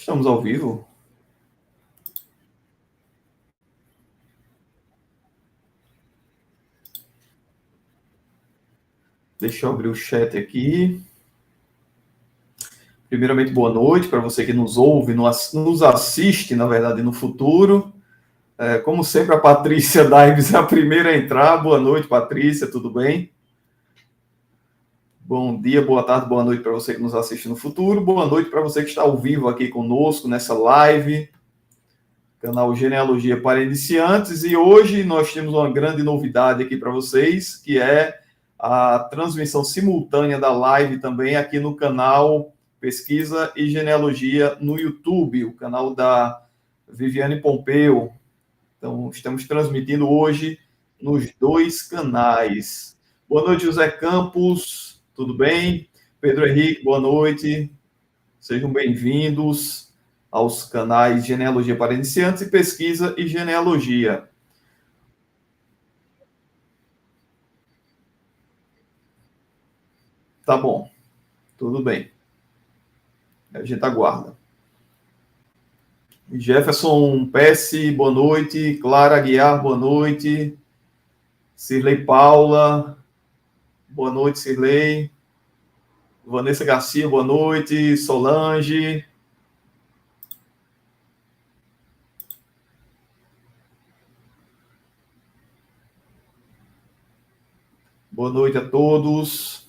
Estamos ao vivo. Deixa eu abrir o chat aqui. Primeiramente, boa noite para você que nos ouve, nos assiste, na verdade, no futuro. Como sempre, a Patrícia Daibes é a primeira a entrar. Boa noite, Patrícia, tudo bem? Bom dia, boa tarde, boa noite para você que nos assiste no futuro. Boa noite para você que está ao vivo aqui conosco nessa live. Canal Genealogia para Iniciantes. E hoje nós temos uma grande novidade aqui para vocês, que é a transmissão simultânea da live também aqui no canal Pesquisa e Genealogia no YouTube, o canal da Viviane Pompeu. Então, estamos transmitindo hoje nos dois canais. Boa noite, José Campos, tudo bem? Pedro Henrique, boa noite. Sejam bem-vindos aos canais Genealogia para Iniciantes e Pesquisa e Genealogia. Tá bom, tudo bem. A gente aguarda. Jefferson Pesce, boa noite. Clara Aguiar, boa noite. Cirlei Paula, boa noite, Cirlei. Vanessa Garcia, boa noite. Solange. Boa noite a todos.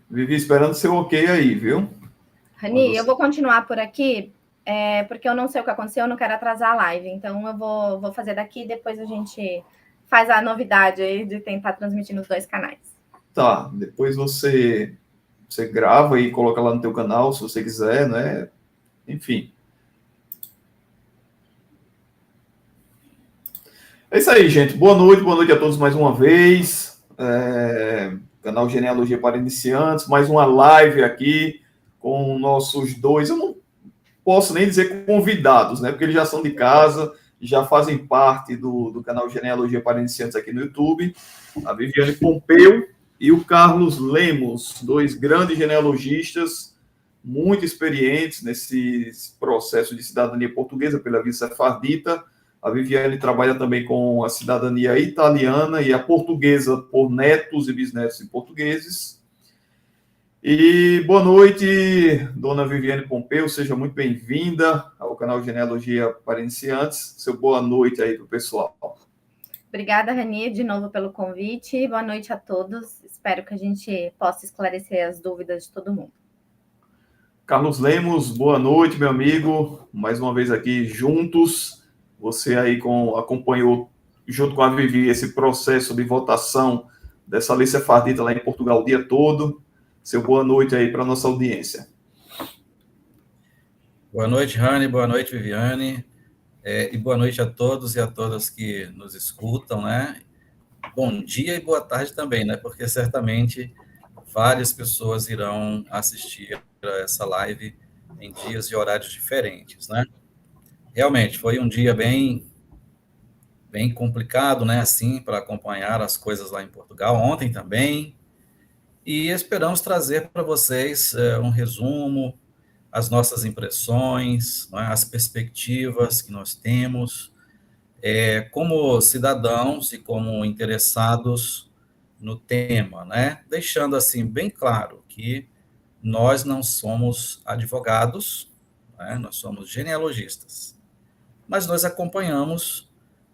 Vivi esperando seu ok aí, viu? Rani, eu vou continuar por aqui, porque eu não sei o que aconteceu, eu não quero atrasar a live. Então, eu vou fazer daqui e depois a gente faz a novidade aí de tentar transmitir nos dois canais. Tá, depois você grava e coloca lá no teu canal, se você quiser, né? Enfim. É isso aí, gente. Boa noite a todos mais uma vez. Canal Genealogia para Iniciantes, mais uma live aqui com nossos dois, eu não posso nem dizer convidados, né? Porque eles já são de casa, já fazem parte do canal Genealogia para Iniciantes aqui no YouTube. A Viviane Pompeu e o Carlos Lemos, dois grandes genealogistas, muito experientes nesse processo de cidadania portuguesa pela via sefardita. A Viviane trabalha também com a cidadania italiana e a portuguesa por netos e bisnetos de portugueses. E boa noite, dona Viviane Pompeu, seja muito bem-vinda ao canal Genealogia para Iniciantes. Seu boa noite aí para o pessoal. Obrigada, Rani, de novo pelo convite. Boa noite a todos. Espero que a gente possa esclarecer as dúvidas de todo mundo. Carlos Lemos, boa noite, meu amigo. Mais uma vez aqui juntos. Você aí acompanhou, junto com a Vivi, esse processo de votação dessa lei sefardita lá em Portugal o dia todo. Seu boa noite aí para a nossa audiência. Boa noite, Rani. Boa noite, Viviane. E boa noite a todos e a todas que nos escutam, né? Bom dia e boa tarde também, né? Porque certamente várias pessoas irão assistir a essa live em dias e horários diferentes, né? Realmente, foi um dia bem complicado, né? Assim, para acompanhar as coisas lá em Portugal. Ontem também. E esperamos trazer para vocês um resumo, as nossas impressões, né, as perspectivas que nós temos, como cidadãos e como interessados no tema, né? Deixando assim bem claro que nós não somos advogados, né? Nós somos genealogistas, mas nós acompanhamos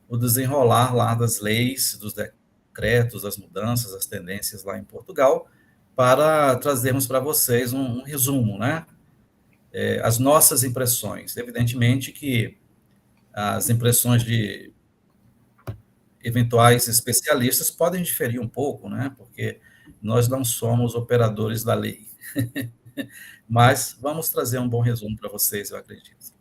o desenrolar lá das leis, dos decretos, das mudanças, as tendências lá em Portugal, para trazermos para vocês um resumo, né? As nossas impressões. Evidentemente que as impressões de eventuais especialistas podem diferir um pouco, né? Porque nós não somos operadores da lei. Mas vamos trazer um bom resumo para vocês, eu acredito.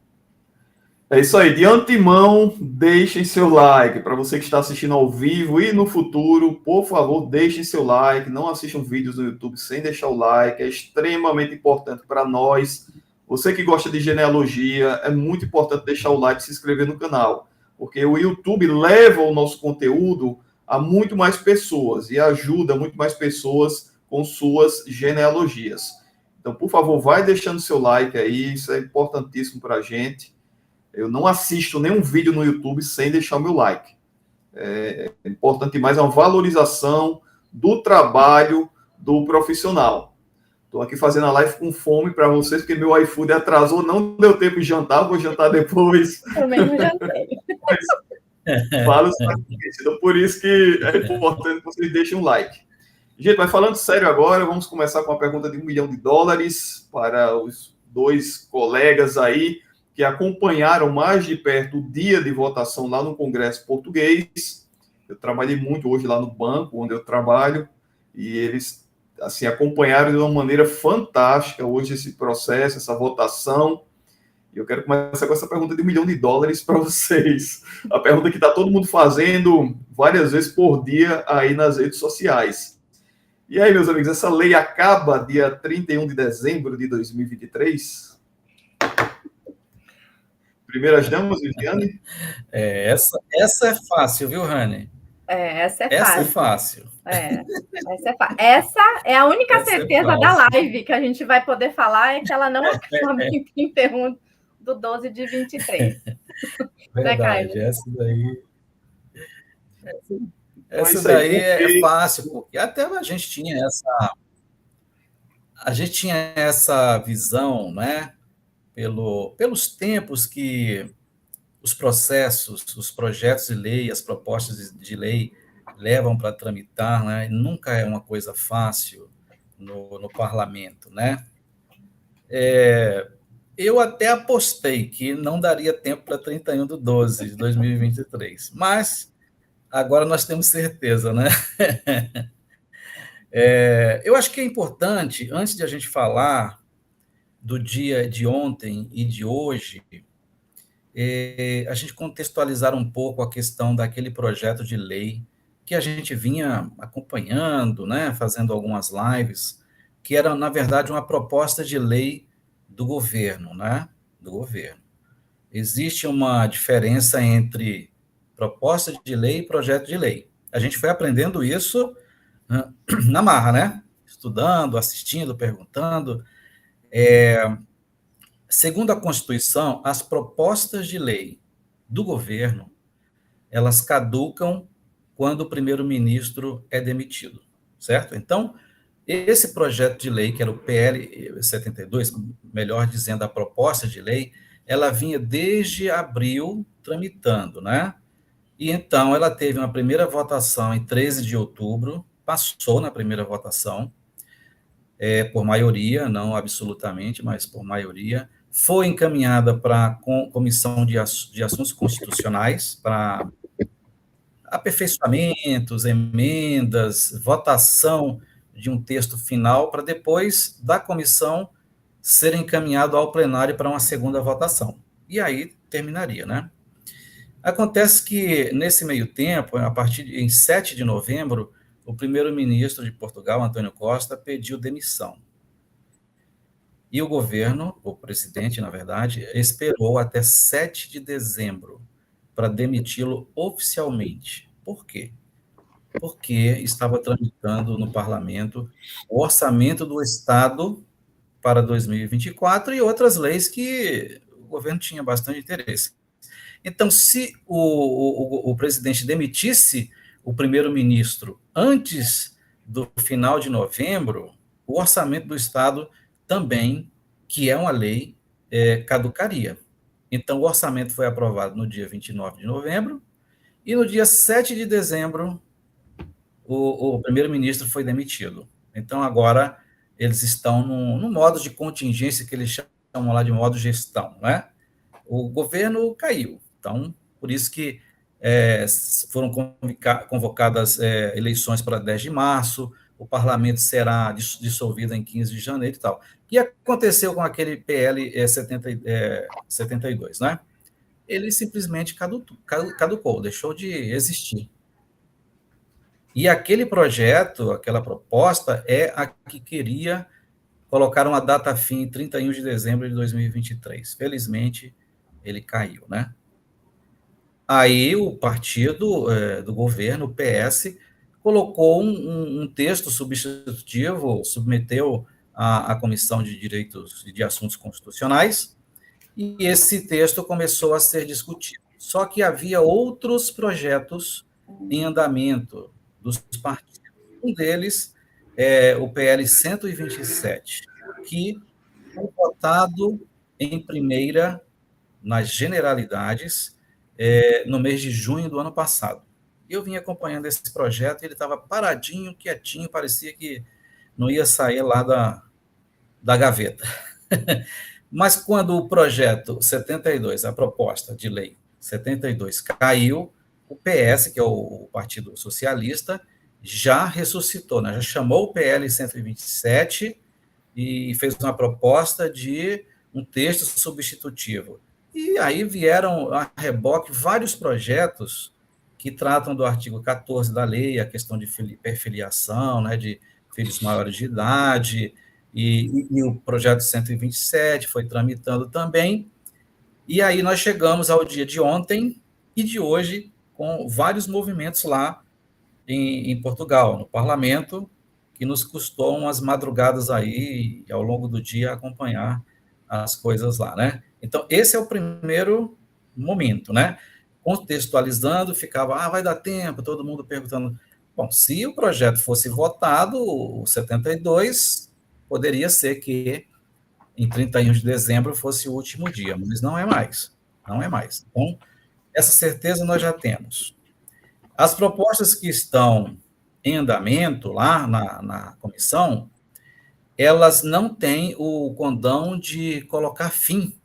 É isso aí. De antemão, deixem seu like. Para você que está assistindo ao vivo e no futuro, por favor, deixem seu like. Não assistam vídeos no YouTube sem deixar o like. É extremamente importante para nós. Você que gosta de genealogia, é muito importante deixar o like e se inscrever no canal. Porque o YouTube leva o nosso conteúdo a muito mais pessoas e ajuda muito mais pessoas com suas genealogias. Então, por favor, vai deixando seu like aí, isso é importantíssimo para a gente. Eu não assisto nenhum vídeo no YouTube sem deixar o meu like. É importante demais, é uma valorização do trabalho do profissional. Estou aqui fazendo a live com fome para vocês, porque meu iFood atrasou, não deu tempo de jantar, vou jantar depois. Também não jantei. Falo sacrifício. Então, por isso que é importante que vocês deixem um like. Gente, mas falando sério agora, vamos começar com uma pergunta de $1 milhão para os dois colegas aí que acompanharam mais de perto o dia de votação lá no Congresso Português. Eu trabalhei muito hoje lá no banco onde eu trabalho e eles assim acompanharam de uma maneira fantástica hoje esse processo, essa votação. E eu quero começar com essa pergunta de $1 milhão para vocês. A pergunta que está todo mundo fazendo várias vezes por dia aí nas redes sociais. E aí, meus amigos, essa lei acaba dia 31 de dezembro de 2023? Primeiras damas, Viviane? Essa é fácil, viu, Rani? Essa é Essa fácil. é fácil. Essa é a única Essa é certeza da fácil. live que a gente vai poder falar, é que ela não acaba em 31 do 12 de 23. Verdade, essa daí. Então, Essa isso aí, daí é porque- fácil, porque até a gente tinha essa visão, né? Pelos tempos que os processos, os projetos de lei, as propostas de lei levam para tramitar, né? Nunca é uma coisa fácil no parlamento, né? Eu até apostei que não daria tempo para 31 de 12 de 2023, mas agora nós temos certeza, né? Eu acho que é importante, antes de a gente falar do dia de ontem e de hoje, a gente contextualizar um pouco a questão daquele projeto de lei que a gente vinha acompanhando, né, fazendo algumas lives, que era, na verdade, uma proposta de lei do governo, né, do governo. Existe uma diferença entre proposta de lei e projeto de lei. A gente foi aprendendo isso na marra, né, estudando, assistindo, perguntando. Segundo a Constituição, as propostas de lei do governo, elas caducam quando o primeiro-ministro é demitido, certo? Então, esse projeto de lei, que era o PL 72, melhor dizendo, a proposta de lei, ela vinha desde abril tramitando, né? E então ela teve uma primeira votação em 13 de outubro, passou na primeira votação, por maioria, não absolutamente, mas por maioria, foi encaminhada para a Comissão de Assuntos Constitucionais, para aperfeiçoamentos, emendas, votação de um texto final, para depois da comissão ser encaminhado ao plenário para uma segunda votação. E aí terminaria, né? Acontece que, nesse meio tempo, em 7 de novembro, o primeiro-ministro de Portugal, António Costa, pediu demissão. E o governo, o presidente, na verdade, esperou até 7 de dezembro para demiti-lo oficialmente. Por quê? Porque estava tramitando no parlamento o orçamento do Estado para 2024 e outras leis que o governo tinha bastante interesse. Então, se o presidente demitisse o primeiro-ministro antes do final de novembro, o orçamento do Estado também, que é uma lei, caducaria. Então, o orçamento foi aprovado no dia 29 de novembro, e no dia 7 de dezembro, o primeiro-ministro foi demitido. Então, agora, eles estão num modo de contingência que eles chamam lá de modo gestão, né? O governo caiu. Então, por isso que foram convocadas eleições para 10 de março, o parlamento será dissolvido em 15 de janeiro e tal. O que aconteceu com aquele PL 72, né? Ele simplesmente caducou, deixou de existir. E aquele projeto, aquela proposta, é a que queria colocar uma data fim em 31 de dezembro de 2023. Felizmente, ele caiu, né? Aí o partido do governo, o PS, colocou um texto substitutivo, submeteu à Comissão de Direitos e de Assuntos Constitucionais, e esse texto começou a ser discutido. Só que havia outros projetos em andamento dos partidos. Um deles é o PL 127, que foi votado em primeira, nas generalidades, no mês de junho do ano passado. Eu vim acompanhando esse projeto, ele estava paradinho, quietinho, parecia que não ia sair lá da gaveta. Mas quando o projeto 72, a proposta de lei 72 caiu, o PS, que é o Partido Socialista, já ressuscitou, né? Já chamou o PL 127 e fez uma proposta de um texto substitutivo. E aí vieram a reboque vários projetos que tratam do artigo 14 da lei, a questão de perfiliação, né, de filhos maiores de idade, e o projeto 127 foi tramitando também. E aí nós chegamos ao dia de ontem e de hoje, com vários movimentos lá em Portugal, no parlamento, que nos custou umas madrugadas aí, ao longo do dia, acompanhar as coisas lá, né? Então, esse é o primeiro momento, né? Contextualizando, ficava, vai dar tempo, todo mundo perguntando. Bom, se o projeto fosse votado, o 72, poderia ser que em 31 de dezembro fosse o último dia, mas não é mais. Não é mais. Então, essa certeza nós já temos. As propostas que estão em andamento lá na comissão, elas não têm o condão de colocar fim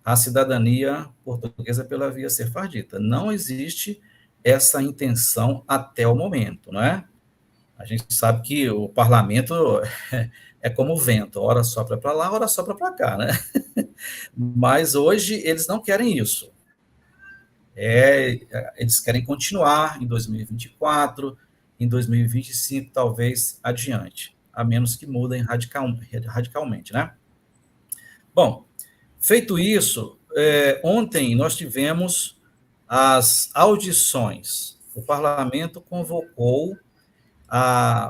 à cidadania portuguesa pela via sefardita. Não existe essa intenção até o momento, não é? A gente sabe que o parlamento é como o vento, ora sopra para lá, ora sopra para cá, né? Mas hoje eles não querem isso. Eles querem continuar em 2024, em 2025, talvez adiante, a menos que mudem radicalmente, né? Bom, feito isso, ontem nós tivemos as audições. O parlamento convocou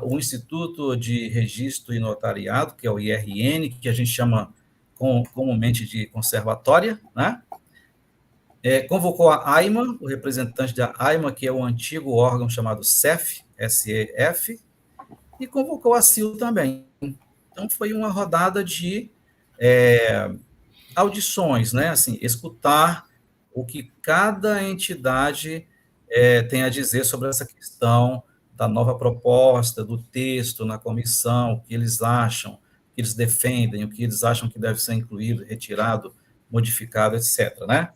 o Instituto de Registro e Notariado, que é o IRN, que a gente chama comumente de conservatória, né? Convocou a AIMA, o representante da AIMA, que é o antigo órgão chamado SEF, SEF, e convocou a CIL também. Então, foi uma rodada de audições, né? Assim, escutar o que cada entidade tem a dizer sobre essa questão da nova proposta, do texto na comissão, o que eles acham, o que eles defendem, o que eles acham que deve ser incluído, retirado, modificado, etc., né?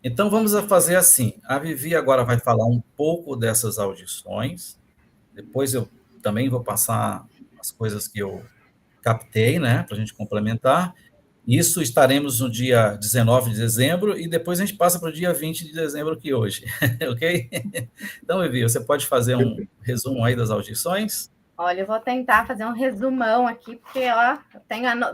Então, vamos fazer assim. A Vivi agora vai falar um pouco dessas audições, depois eu também vou passar as coisas que eu captei, né, para a gente complementar. Isso estaremos no dia 19 de dezembro e depois a gente passa para o dia 20 de dezembro, que hoje, ok? Então, Vivi, você pode fazer um resumo aí das audições? Olha, eu vou tentar fazer um resumão aqui, porque ó,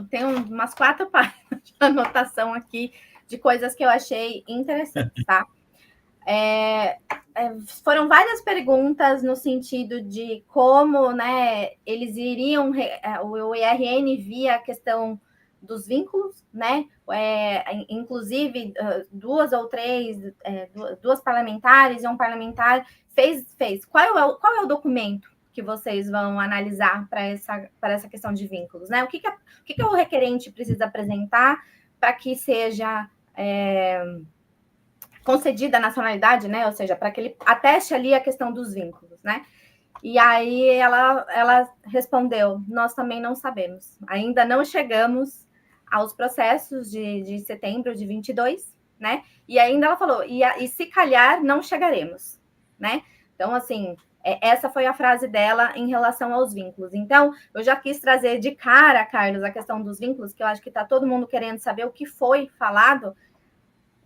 tenho umas 4 páginas de anotação aqui de coisas que eu achei interessantes, tá? Foram várias perguntas no sentido de como, né, eles iriam, o IRN via a questão dos vínculos, né? Inclusive, 2 ou 3, 2 parlamentares e um parlamentar fez. Qual é o documento que vocês vão analisar para essa questão de vínculos, né? O que o requerente precisa apresentar para que seja concedida a nacionalidade, né? Ou seja, para que ele ateste ali a questão dos vínculos, né? E aí ela respondeu: nós também não sabemos. Ainda não chegamos aos processos de setembro de 22, né? E ainda ela falou: e se calhar não chegaremos, né? Então, assim, essa foi a frase dela em relação aos vínculos. Então, eu já quis trazer de cara, Carlos, a questão dos vínculos, que eu acho que está todo mundo querendo saber o que foi falado.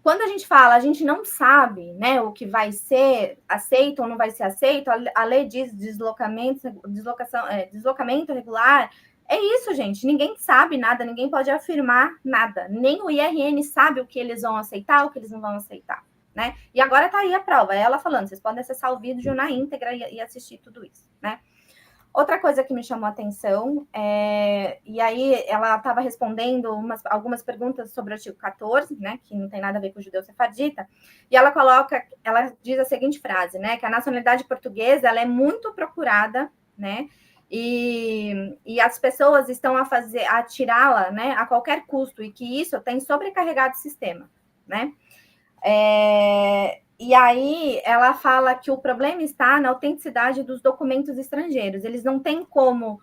Quando a gente fala, a gente não sabe, né, o que vai ser aceito ou não vai ser aceito, a lei diz deslocamento regular. É isso, gente. Ninguém sabe nada, ninguém pode afirmar nada. Nem o IRN sabe o que eles vão aceitar, o que eles não vão aceitar, né? E agora está aí a prova, ela falando, vocês podem acessar o vídeo na íntegra e assistir tudo isso, né? Outra coisa que me chamou a atenção, e aí ela estava respondendo algumas perguntas sobre o artigo 14, né, que não tem nada a ver com o judeu sefardita, e ela diz a seguinte frase, né, que a nacionalidade portuguesa ela é muito procurada, né, e as pessoas estão a tirá-la, né, a qualquer custo, e que isso tem sobrecarregado o sistema, né. E aí ela fala que o problema está na autenticidade dos documentos estrangeiros. Eles não têm como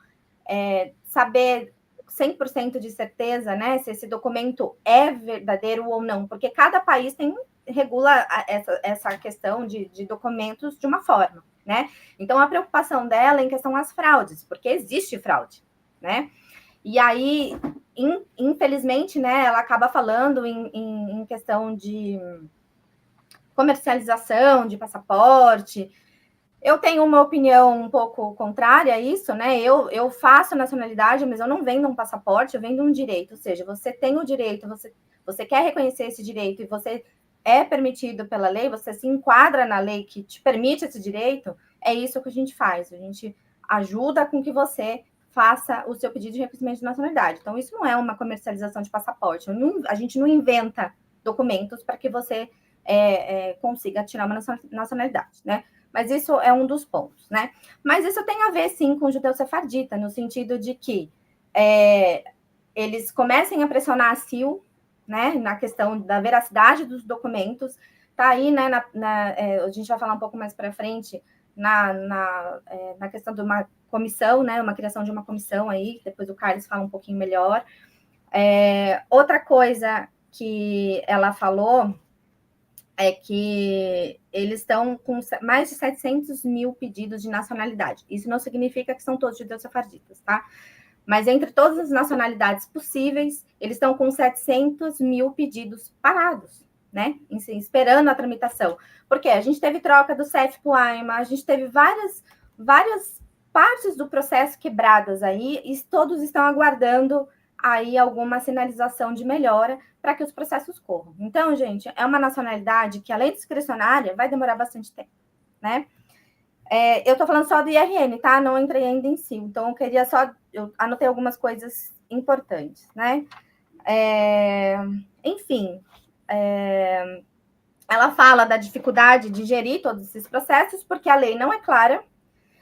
saber 100% de certeza, né, se esse documento é verdadeiro ou não, porque cada país regula essa questão de documentos de uma forma, né? Então a preocupação dela é em questão às fraudes, porque existe fraude, né? E aí, infelizmente, né, ela acaba falando em questão de comercialização de passaporte. Eu tenho uma opinião um pouco contrária a isso, né? Eu faço nacionalidade, mas eu não vendo um passaporte, eu vendo um direito. Ou seja, você tem o direito, você quer reconhecer esse direito e você é permitido pela lei, você se enquadra na lei que te permite esse direito, é isso que a gente faz. A gente ajuda com que você faça o seu pedido de reconhecimento de nacionalidade. Então, isso não é uma comercialização de passaporte. A gente não inventa documentos para que você consiga tirar uma nacionalidade, né? Mas isso é um dos pontos, né? Mas isso tem a ver, sim, com o judeu sefardita, no sentido de que eles comecem a pressionar a CIL, né, na questão da veracidade dos documentos. Tá aí, né, a gente vai falar um pouco mais para frente, na questão de uma comissão, né, uma criação de uma comissão aí, depois o Carlos fala um pouquinho melhor. Outra coisa que ela falou é que eles estão com mais de 700 mil pedidos de nacionalidade. Isso não significa que são todos judeus sefarditas, tá? Mas entre todas as nacionalidades possíveis, eles estão com 700 mil pedidos parados, né? Esperando a tramitação. Porque a gente teve troca do CEF para o AIMA, a gente teve várias partes do processo quebradas aí, e todos estão aguardando aí alguma sinalização de melhora para que os processos corram. Então, gente, é uma nacionalidade que, além de discricionária, vai demorar bastante tempo, né? Eu estou falando só do IRN, tá? Não entrei ainda em si. Então, eu anotei algumas coisas importantes, né? Enfim, ela fala da dificuldade de gerir todos esses processos, porque a lei não é clara,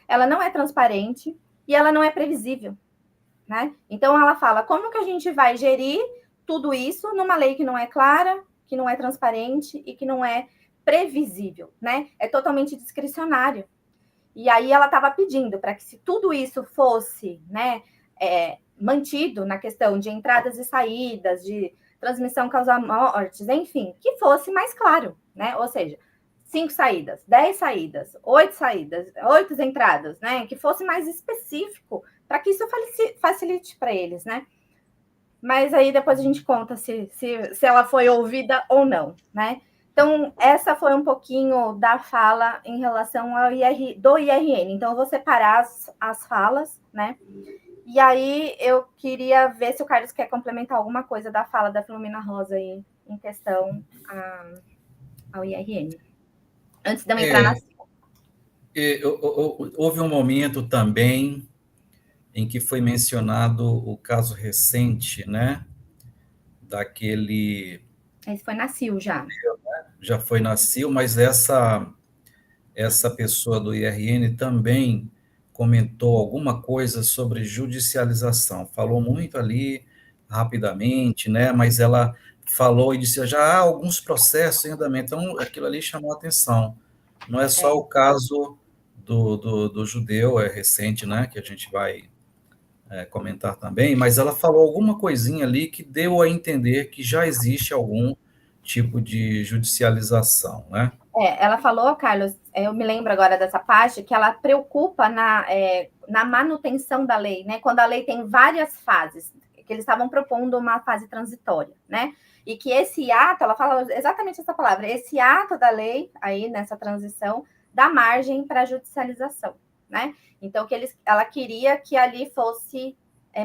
ela não é transparente e ela não é previsível, né? Então, ela fala como que a gente vai gerir tudo isso numa lei que não é clara, que não é transparente e que não é previsível, né? É totalmente discricionário. E aí ela estava pedindo para que, se tudo isso fosse, né, mantido na questão de entradas e saídas, de transmissão causa mortes, enfim, que fosse mais claro, né? Ou seja, 5 saídas, 10 saídas, 8 saídas, 8 entradas, né? Que fosse mais específico para que isso facilite para eles, né? Mas aí depois a gente conta se ela foi ouvida ou não, né? Então, essa foi um pouquinho da fala em relação do IRN. Então, eu vou separar as falas, né? E aí, eu queria ver se o Carlos quer complementar alguma coisa da fala da Filomena Rosa aí, em questão ao IRN. Antes de eu entrar na... Houve um momento também em que foi mencionado o caso recente, né? Daquele... Esse foi na CIL já. Já foi na CIL, mas essa pessoa do IRN também comentou alguma coisa sobre judicialização. Falou muito ali, rapidamente, né? Mas ela falou e disse, já há alguns processos em andamento. Então, aquilo ali chamou a atenção. Não é só o caso do judeu, recente, né? Que a gente vai comentar também, mas ela falou alguma coisinha ali que deu a entender que já existe algum tipo de judicialização, né? Ela falou, Carlos, eu me lembro agora dessa parte, que ela preocupa na manutenção da lei, né? Quando a lei tem várias fases, que eles estavam propondo uma fase transitória, né? E que esse ato, ela fala exatamente essa palavra, esse ato da lei, aí nessa transição, dá margem para a judicialização, né? Então, ela queria que ali fosse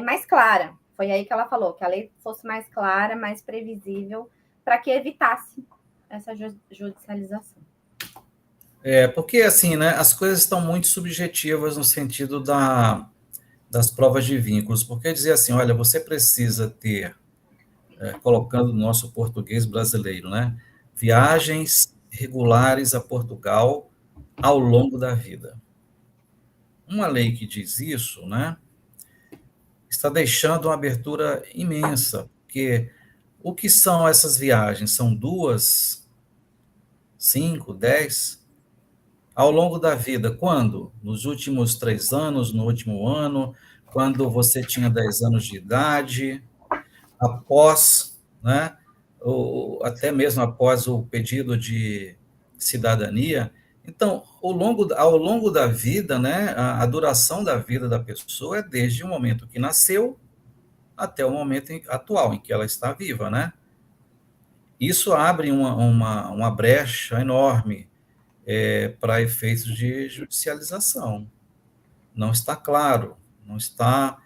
mais clara. Foi aí que ela falou, que a lei fosse mais clara, mais previsível, para que evitasse essa judicialização. Porque, assim, né, as coisas estão muito subjetivas no sentido das provas de vínculos, porque dizer assim, olha, você precisa ter, colocando no nosso português brasileiro, né, viagens regulares a Portugal ao longo da vida. Uma lei que diz isso, né, está deixando uma abertura imensa, porque o que são essas viagens? São 2, 5, 10? Ao longo da vida, quando? Nos últimos 3 anos, no último ano, quando você tinha 10 anos de idade, após, né, até mesmo após o pedido de cidadania. Então, ao longo da vida, né, a duração da vida da pessoa é desde o momento que nasceu até o momento atual em que ela está viva, né? Isso abre uma brecha enorme para efeitos de judicialização. Não está claro, não está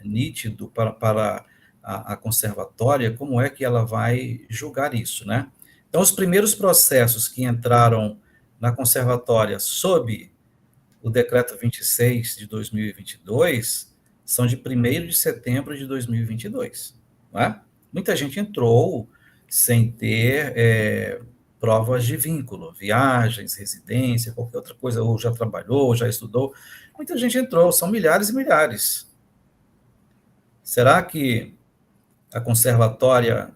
nítido para a conservatória como é que ela vai julgar isso, né? Então, os primeiros processos que entraram na conservatória sob o decreto 26 de 2022 são de 1º de setembro de 2022, não é? Muita gente entrou sem ter provas de vínculo, viagens, residência, qualquer outra coisa, ou já trabalhou, ou já estudou. Muita gente entrou, são milhares e milhares. Será que a conservatória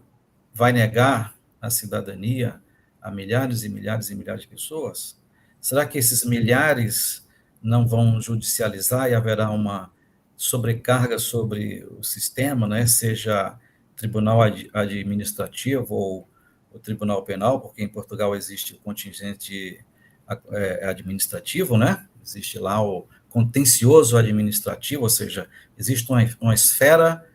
vai negar a cidadania a milhares e milhares e milhares de pessoas? Será que esses milhares não vão judicializar e haverá uma sobrecarga sobre o sistema, né? Seja tribunal administrativo ou o tribunal penal, porque em Portugal existe o contingente administrativo, né? Existe lá o contencioso administrativo, ou seja, existe uma esfera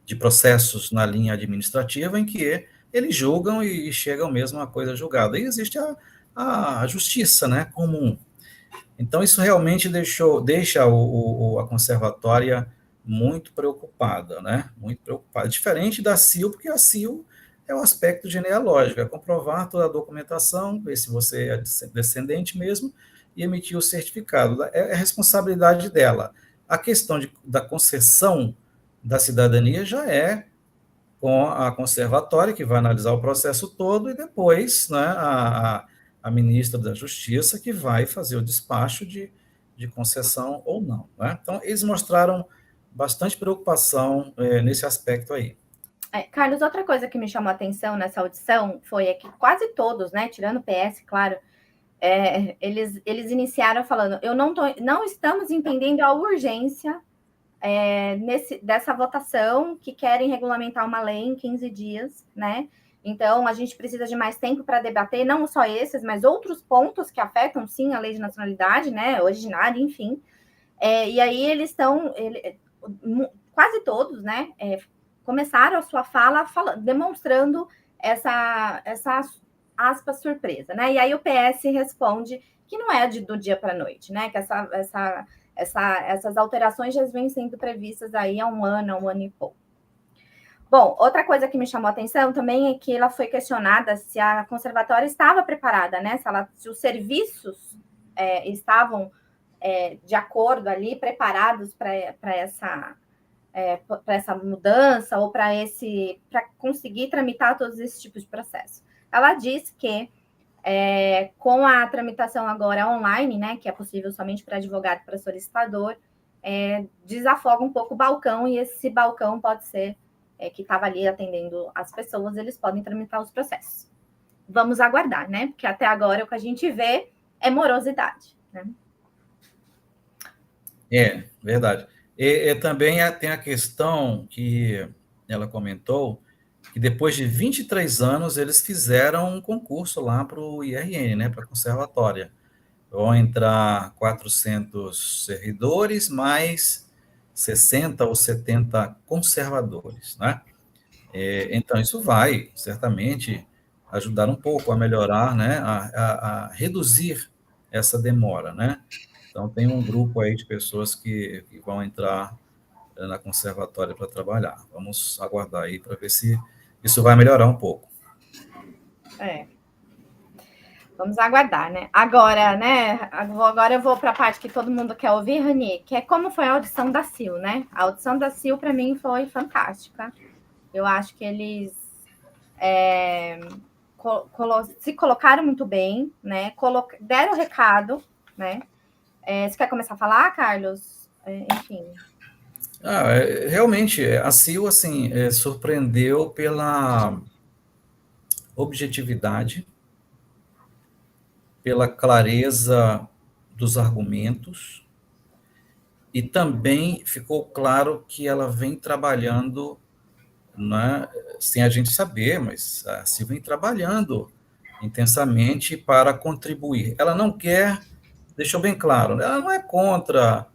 de processos na linha administrativa em que eles julgam e chegam mesmo a coisa julgada. E existe a justiça, né, comum. Então, isso realmente deixa a conservatória muito preocupada, né? Muito preocupada. Diferente da CIL, porque a CIL é o aspecto genealógico, é comprovar toda a documentação, ver se você é descendente mesmo, e emitir o certificado. É a responsabilidade dela. A questão da concessão da cidadania já é com a conservatória, que vai analisar o processo todo, e depois, né, a ministra da Justiça, que vai fazer o despacho de concessão ou não, né? Então, eles mostraram bastante preocupação nesse aspecto aí. Carlos, outra coisa que me chamou a atenção nessa audição foi que quase todos, né, tirando o PS, claro, eles iniciaram falando, não estamos entendendo a urgência dessa votação, que querem regulamentar uma lei em 15 dias, né? Então, a gente precisa de mais tempo para debater, não só esses, mas outros pontos que afetam, sim, a lei de nacionalidade, né, originária, enfim. E aí eles quase todos, né, começaram a sua fala demonstrando essa aspas surpresa, né? E aí o PS responde que não é do dia para a noite, né? Que essas alterações já vêm sendo previstas aí há um ano e pouco. Bom, outra coisa que me chamou a atenção também é que ela foi questionada se a conservatória estava preparada, né? Se os serviços estavam de acordo ali, preparados para essa mudança ou para conseguir tramitar todos esses tipos de processo. Ela diz que com a tramitação agora online, né, que é possível somente para advogado e para solicitador, desafoga um pouco o balcão, e esse balcão pode ser que estava ali atendendo as pessoas, eles podem tramitar os processos. Vamos aguardar, né? Porque até agora o que a gente vê é morosidade, né? Verdade. E também tem a questão que ela comentou, que depois de 23 anos eles fizeram um concurso lá para o IRN, né, para a conservatória. Vão entrar 400 servidores, mais 60 ou 70 conservadores, né? Então, isso vai, certamente, ajudar um pouco a melhorar, né, a reduzir essa demora, né? Então, tem um grupo aí de pessoas que vão entrar na conservatória para trabalhar. Vamos aguardar aí para ver se isso vai melhorar um pouco. Vamos aguardar, né? Agora, né? Agora eu vou para a parte que todo mundo quer ouvir, Rani, que é como foi a audição da Sil, né? A audição da Sil, para mim, foi fantástica. Eu acho que eles se colocaram muito bem, né? Deram o recado, né? Você quer começar a falar, Carlos? Enfim. Realmente, a Sil, assim, surpreendeu pela objetividade, pela clareza dos argumentos, e também ficou claro que ela vem trabalhando, né, sem a gente saber, mas a Sil vem trabalhando intensamente para contribuir. Ela não quer, deixou bem claro, ela não é contra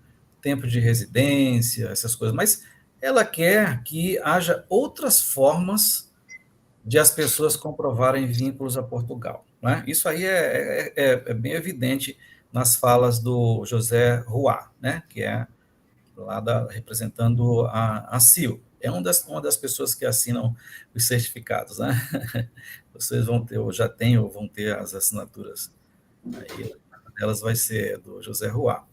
tempo de residência, essas coisas, mas ela quer que haja outras formas de as pessoas comprovarem vínculos a Portugal. Né? Isso aí é bem evidente nas falas do José Roá, né? Que é lá representando a Sil. É uma das pessoas que assinam os certificados. Né? Vocês vão ter, ou já têm, ou vão ter as assinaturas. Aí, uma delas vai ser do José Roá.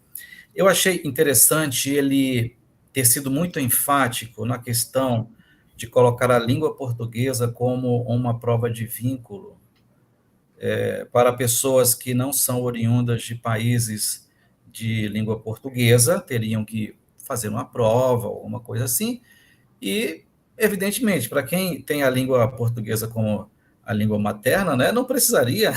Eu achei interessante ele ter sido muito enfático na questão de colocar a língua portuguesa como uma prova de vínculo para pessoas que não são oriundas de países de língua portuguesa, teriam que fazer uma prova, alguma coisa assim, e, evidentemente, para quem tem a língua portuguesa como a língua materna, né, não precisaria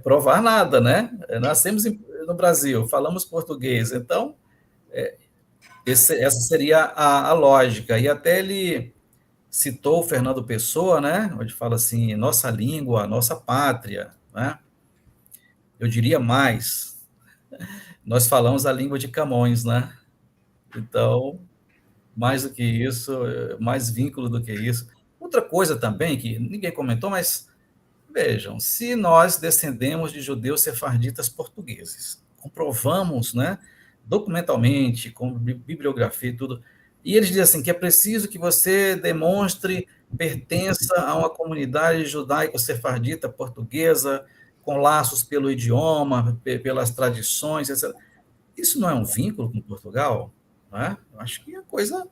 provar nada, né? Nascemos no Brasil, falamos português, então essa seria a lógica. E até ele citou o Fernando Pessoa, né? Onde fala assim, nossa língua, nossa pátria, né? Eu diria mais, nós falamos a língua de Camões, né? Então, mais do que isso, mais vínculo do que isso. Outra coisa também, que ninguém comentou, mas vejam, se nós descendemos de judeus sefarditas portugueses, comprovamos, né, documentalmente, com bibliografia e tudo, e eles dizem assim, que é preciso que você demonstre pertença a uma comunidade judaico-sefardita portuguesa, com laços pelo idioma, pelas tradições, etc. Isso não é um vínculo com Portugal? Não é? Eu acho que a coisa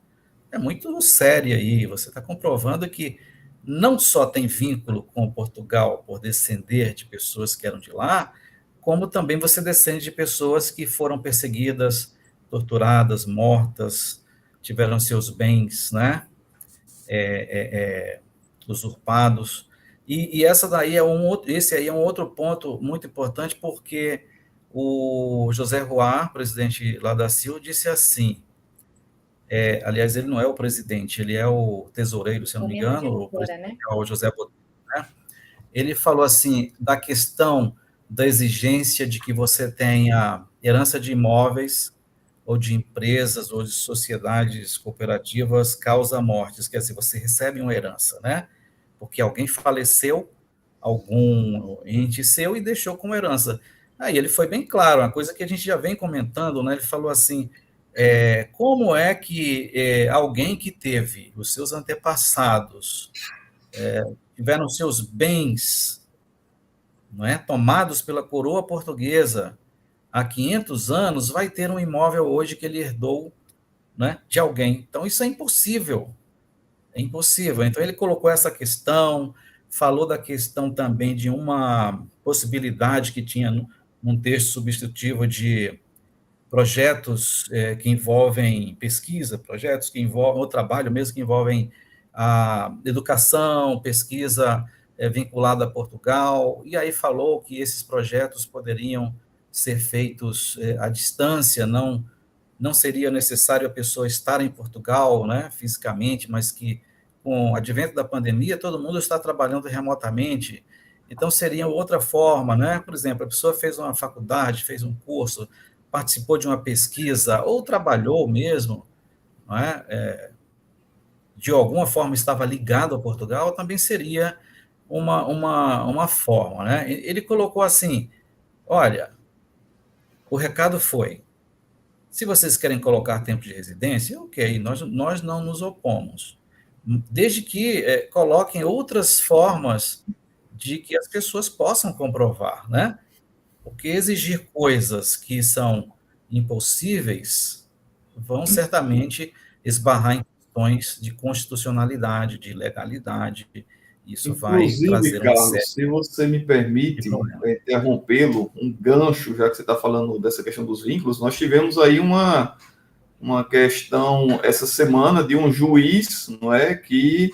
é muito séria aí. Você está comprovando que não só tem vínculo com Portugal por descender de pessoas que eram de lá, como também você descende de pessoas que foram perseguidas, torturadas, mortas, tiveram seus bens, né, usurpados. E essa daí esse aí é um outro ponto muito importante, porque o José Roá, presidente lá da Sil, disse assim, aliás, ele não é o presidente, ele é o tesoureiro, se eu não me engano, o presidente, né? O José Botelho, né? Ele falou assim, da questão da exigência de que você tenha herança de imóveis, ou de empresas, ou de sociedades cooperativas causa-mortes, quer dizer, você recebe uma herança, né? Porque alguém faleceu, algum ente seu, e deixou como herança. Aí ele foi bem claro, uma coisa que a gente já vem comentando, né? Ele falou assim, como é que alguém que teve os seus antepassados, tiveram seus bens, não é, tomados pela coroa portuguesa há 500 anos, vai ter um imóvel hoje que ele herdou, né, de alguém. Então, isso é impossível. É impossível. Então, ele colocou essa questão, falou da questão também de uma possibilidade que tinha num texto substitutivo de projetos que envolvem pesquisa, projetos que envolvem o trabalho mesmo, que envolvem a educação, pesquisa vinculada a Portugal, e aí falou que esses projetos poderiam ser feitos à distância, não seria necessário a pessoa estar em Portugal, né, fisicamente, mas que com o advento da pandemia, todo mundo está trabalhando remotamente, então seria outra forma, né? Por exemplo, a pessoa fez uma faculdade, fez um curso, participou de uma pesquisa, ou trabalhou mesmo, não é? De alguma forma estava ligado a Portugal, também seria uma forma, né? Ele colocou assim, olha, o recado foi, se vocês querem colocar tempo de residência, ok, nós não nos opomos, desde que coloquem outras formas de que as pessoas possam comprovar, né? Porque exigir coisas que são impossíveis vão certamente esbarrar em questões de constitucionalidade, de legalidade. Isso vai Inclusive, trazer uma série Carlos, se você me de permite problemas. interrompê-lo, um gancho, já que você está falando dessa questão dos vínculos, nós tivemos aí uma questão essa semana de um juiz, não é, que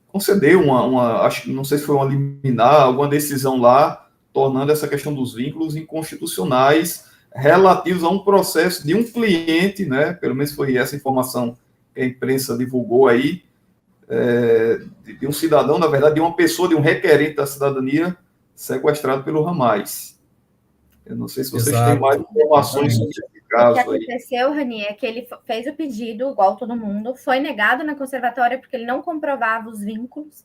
concedeu acho que não sei se foi uma liminar, alguma decisão lá, tornando essa questão dos vínculos inconstitucionais relativos a um processo de um cliente, né? Pelo menos foi essa informação que a imprensa divulgou aí, de um cidadão, na verdade, de uma pessoa, de um requerente da cidadania sequestrado pelo Ramais. Eu não sei se vocês têm mais Exato, informações sobre exatamente. esse O que caso aí. aconteceu, Rani, é que ele fez o pedido, igual todo mundo, foi negado na conservatória porque ele não comprovava os vínculos,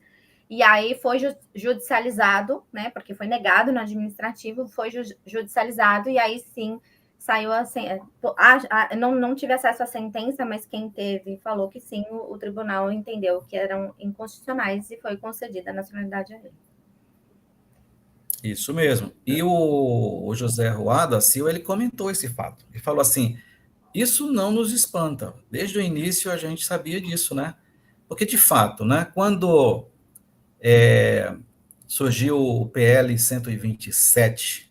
e aí foi judicializado, né? Porque foi negado no administrativo, foi judicializado, e aí sim saiu assim. Não tive acesso à sentença, mas quem teve falou que sim, o tribunal entendeu que eram inconstitucionais e foi concedida a nacionalidade a ele. Isso mesmo. E o José Roá da Silva, ele comentou esse fato. Ele falou assim, isso não nos espanta. Desde o início a gente sabia disso, né? Porque, de fato, né, quando surgiu o PL 127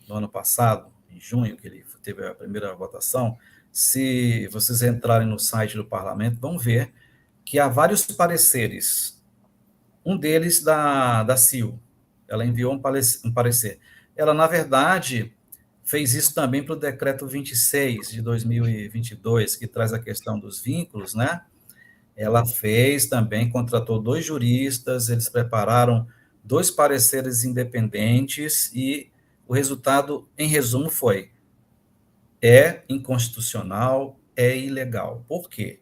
no ano passado, em junho, que ele teve a primeira votação, se vocês entrarem no site do parlamento, vão ver que há vários pareceres. Um deles da CIL. Ela enviou um parecer. Ela, na verdade, fez isso também para o decreto 26 de 2022, que traz a questão dos vínculos, né? Ela fez também, contratou 2 juristas, eles prepararam 2 pareceres independentes e o resultado, em resumo, foi: é inconstitucional, é ilegal. Por quê?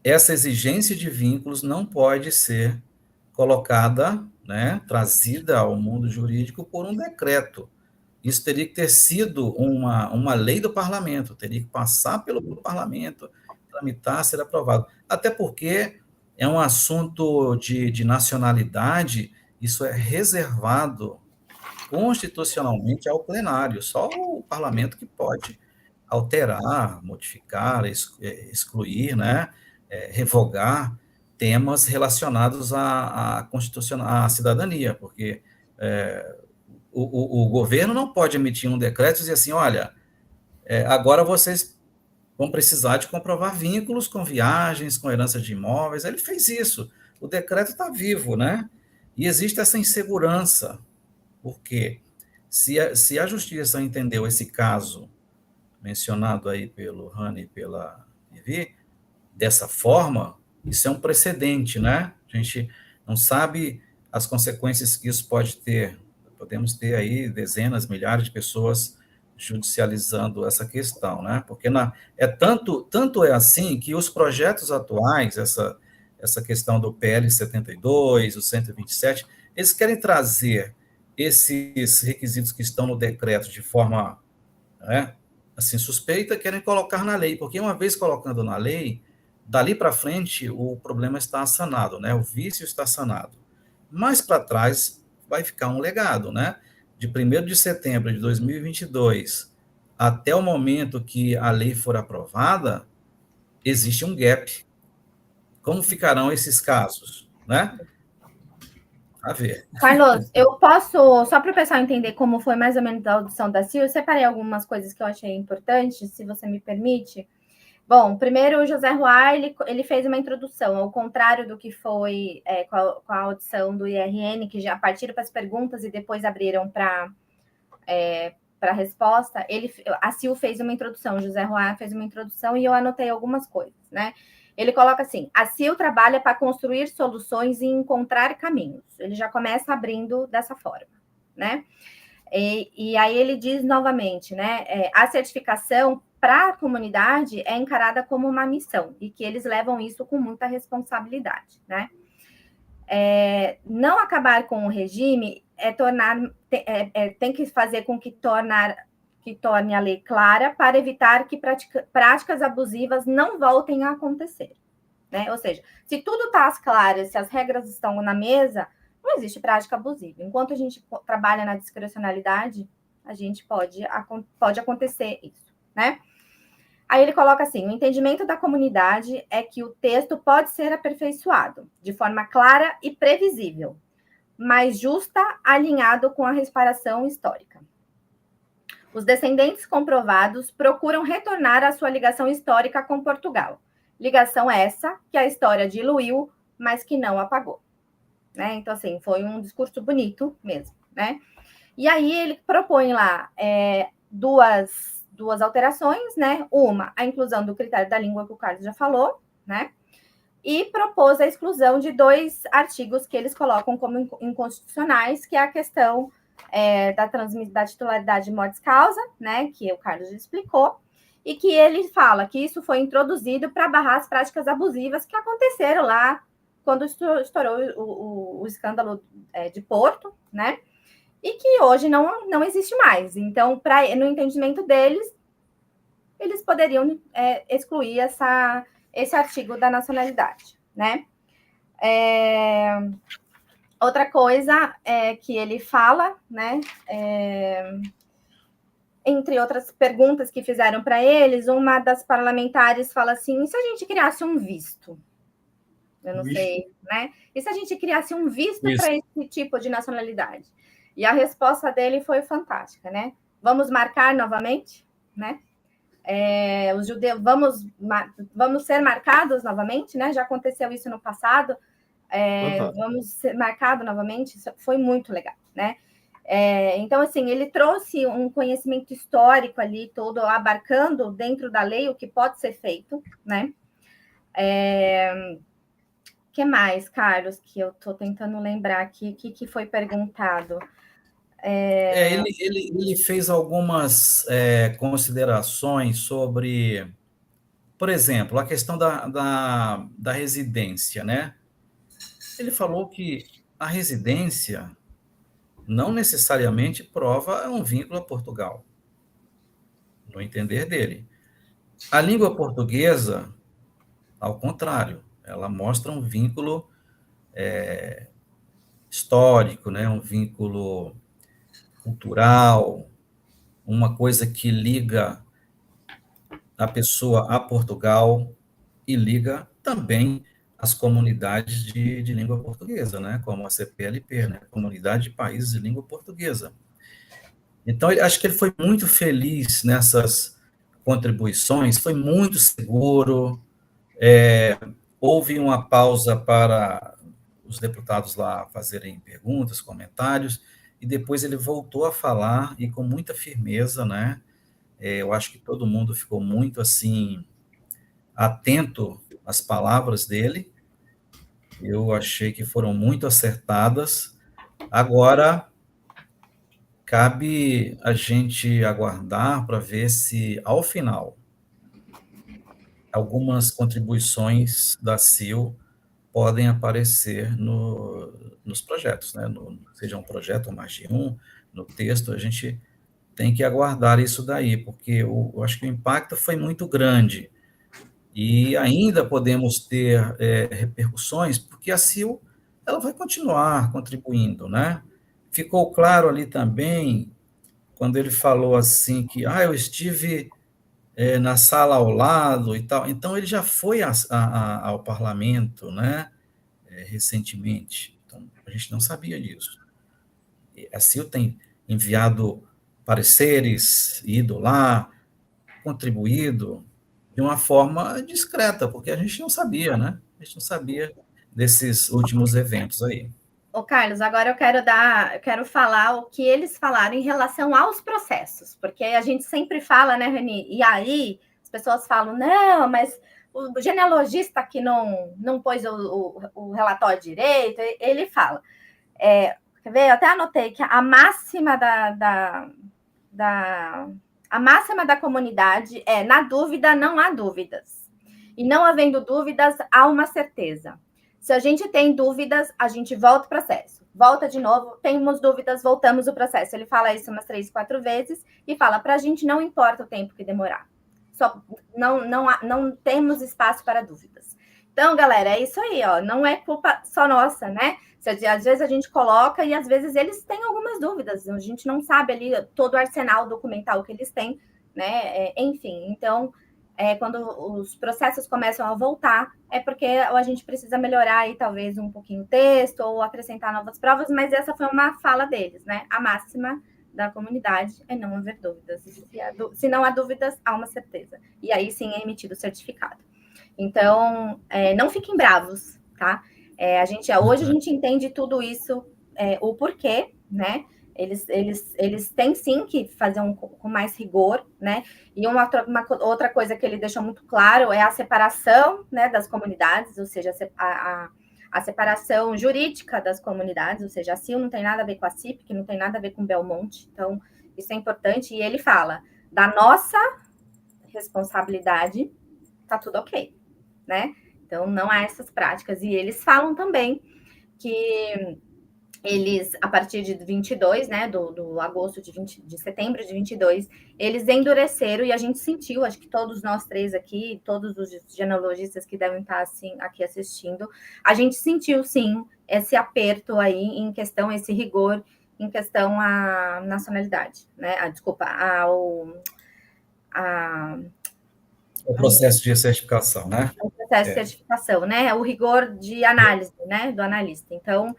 Essa exigência de vínculos não pode ser colocada, né, trazida ao mundo jurídico por um decreto. Isso teria que ter sido uma lei do parlamento, teria que passar pelo parlamento, tramitar, ser aprovado. Até porque é um assunto de nacionalidade, isso é reservado constitucionalmente ao plenário, só o parlamento que pode alterar, modificar, excluir, né, revogar temas relacionados à cidadania, porque o governo não pode emitir um decreto e dizer assim, olha, agora vocês vão precisar de comprovar vínculos com viagens, com herança de imóveis. Ele fez isso. O decreto está vivo, né? E existe essa insegurança, porque se a justiça entendeu esse caso mencionado aí pelo Rani e pela Vivi, dessa forma, isso é um precedente, né? A gente não sabe as consequências que isso pode ter. Podemos ter aí dezenas, milhares de pessoas judicializando essa questão, né? Porque tanto é assim que os projetos atuais, essa questão do PL 72, o 127, eles querem trazer esses requisitos que estão no decreto de forma, né, assim, suspeita, querem colocar na lei, porque uma vez colocando na lei, dali para frente o problema está sanado, né? O vício está sanado. Mais para trás vai ficar um legado, né? De 1º de setembro de 2022 até o momento que a lei for aprovada, existe um gap. Como ficarão esses casos, né? A ver. Carlos, eu posso, só para o pessoal entender como foi mais ou menos a audição da CIL, eu separei algumas coisas que eu achei importantes, se você me permite. Bom, primeiro o José Roá, ele fez uma introdução, ao contrário do que foi com a audição do IRN, que já partiram para as perguntas e depois abriram para a resposta. A CIL fez uma introdução, o José Roá fez uma introdução e eu anotei algumas coisas, né? Ele coloca assim, a CIL trabalha para construir soluções e encontrar caminhos. Ele já começa abrindo dessa forma, né? E aí ele diz novamente, né? A certificação para a comunidade é encarada como uma missão e que eles levam isso com muita responsabilidade, né? Não acabar com o regime tem que fazer com que torne a lei clara para evitar que práticas abusivas não voltem a acontecer, né? Ou seja, se tudo está às claras, se as regras estão na mesa, não existe prática abusiva. Enquanto a gente trabalha na discrecionalidade, a gente pode acontecer isso, né? Aí ele coloca assim: o entendimento da comunidade é que o texto pode ser aperfeiçoado de forma clara e previsível, mas justa, alinhado com a reparação histórica. Os descendentes comprovados procuram retornar à sua ligação histórica com Portugal. Ligação essa que a história diluiu, mas que não apagou. Né? Então, assim, foi um discurso bonito mesmo, né? E aí ele propõe lá duas alterações, né? Uma, a inclusão do critério da língua, que o Carlos já falou, né? E propôs a exclusão de 2 artigos que eles colocam como inconstitucionais, que é a questão da titularidade mortis causa, né? Que o Carlos já explicou, e que ele fala que isso foi introduzido para barrar as práticas abusivas que aconteceram lá quando estourou o escândalo de Porto, né? E que hoje não existe mais. Então, no entendimento deles, eles poderiam excluir esse artigo da nacionalidade, né? Outra coisa que ele fala, né? Entre outras perguntas que fizeram para eles, uma das parlamentares fala assim: e se a gente criasse um visto? Eu não sei, né? E se a gente criasse um visto para esse tipo de nacionalidade? E a resposta dele foi fantástica, né? Vamos marcar novamente, né? Os judeus, vamos ser marcados novamente, né? Já aconteceu isso no passado. Vamos ser marcados novamente. Isso foi muito legal, né? Então, assim, ele trouxe um conhecimento histórico ali todo, abarcando dentro da lei o que pode ser feito, né? Que mais, Carlos, que eu estou tentando lembrar aqui, que foi perguntado? Ele fez algumas considerações sobre, por exemplo, a questão da residência, né? Ele falou que a residência não necessariamente prova um vínculo a Portugal, no entender dele. A língua portuguesa, ao contrário, ela mostra um vínculo histórico, né? Um vínculo cultural, uma coisa que liga a pessoa a Portugal e liga também as comunidades de língua portuguesa, né? Como a CPLP, né? Comunidade de Países de Língua Portuguesa. Então, acho que ele foi muito feliz nessas contribuições, foi muito seguro, houve uma pausa para os deputados lá fazerem perguntas, comentários, e depois ele voltou a falar, e com muita firmeza, né? Eu acho que todo mundo ficou muito, assim, atento às palavras dele. Eu achei que foram muito acertadas. Agora, cabe a gente aguardar para ver se, ao final, algumas contribuições da CIL podem aparecer nos projetos, né? Seja um projeto ou mais de um, no texto, a gente tem que aguardar isso daí, porque eu acho que o impacto foi muito grande. E ainda podemos ter repercussões, porque a CIL ela vai continuar contribuindo, né? Ficou claro ali também, quando ele falou assim que eu estive na sala ao lado e tal. Então, ele já foi ao parlamento, né? Recentemente. Então, a gente não sabia disso. A CIL tem enviado pareceres, ido lá, contribuído de uma forma discreta, porque a gente não sabia, né? A gente não sabia desses últimos eventos aí. Ô, Carlos, agora eu quero falar o que eles falaram em relação aos processos, porque a gente sempre fala, né, Rani? E aí as pessoas falam, não, mas o genealogista que não pôs o relatório direito, ele fala. Quer ver? Eu até anotei que a máxima a máxima da comunidade é: na dúvida, não há dúvidas. E não havendo dúvidas, há uma certeza. Se a gente tem dúvidas, a gente volta o processo. Volta de novo, temos dúvidas, voltamos o processo. Ele fala isso umas 3, 4 vezes e fala: para a gente não importa o tempo que demorar. Só não temos espaço para dúvidas. Então, galera, é isso aí, ó. Não é culpa só nossa, né? Às vezes a gente coloca e às vezes eles têm algumas dúvidas. A gente não sabe ali todo o arsenal documental que eles têm, né? Enfim, então, quando os processos começam a voltar, é porque a gente precisa melhorar aí talvez um pouquinho o texto ou acrescentar novas provas, mas essa foi uma fala deles, né? A máxima da comunidade é não haver dúvidas. Se não há dúvidas, há uma certeza. E aí sim é emitido o certificado. Então, não fiquem bravos, tá? Hoje a gente entende tudo isso, o porquê, né? Eles têm sim que fazer com mais rigor, né? E uma outra coisa que ele deixou muito claro é a separação, né, das comunidades, ou seja, a separação jurídica das comunidades, ou seja, a CIL não tem nada a ver com a CIP, que não tem nada a ver com Belmonte, então isso é importante. E ele fala da nossa responsabilidade, tá tudo ok, né? Então, não há essas práticas. E eles falam também que eles, a partir de 22, né, do agosto de setembro de 22, eles endureceram e a gente sentiu, acho que todos nós três aqui, todos os genealogistas que devem estar assim aqui assistindo, a gente sentiu sim esse aperto aí em questão, esse rigor em questão à nacionalidade, né? O processo de certificação, né? O processo de certificação, né? O rigor de análise, né? Do analista. Então,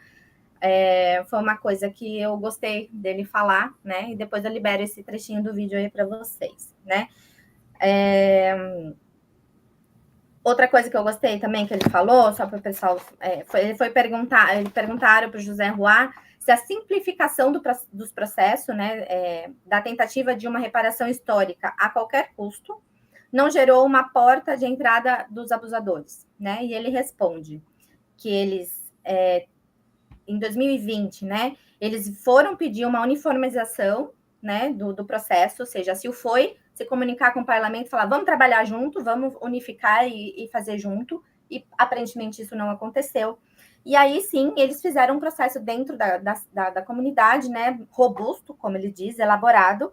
foi uma coisa que eu gostei dele falar, né? E depois eu libero esse trechinho do vídeo aí para vocês, né? Outra coisa que eu gostei também que ele falou, só para o pessoal, perguntaram para o José Roy se a simplificação dos processos, né, da tentativa de uma reparação histórica a qualquer custo, não gerou uma porta de entrada dos abusadores, né? E ele responde que eles, em 2020, né, eles foram pedir uma uniformização, né, do processo, ou seja, se se comunicar com o parlamento, falar, vamos trabalhar junto, vamos unificar e fazer junto, e aparentemente isso não aconteceu. E aí, sim, eles fizeram um processo dentro da comunidade, né, robusto, como ele diz, elaborado,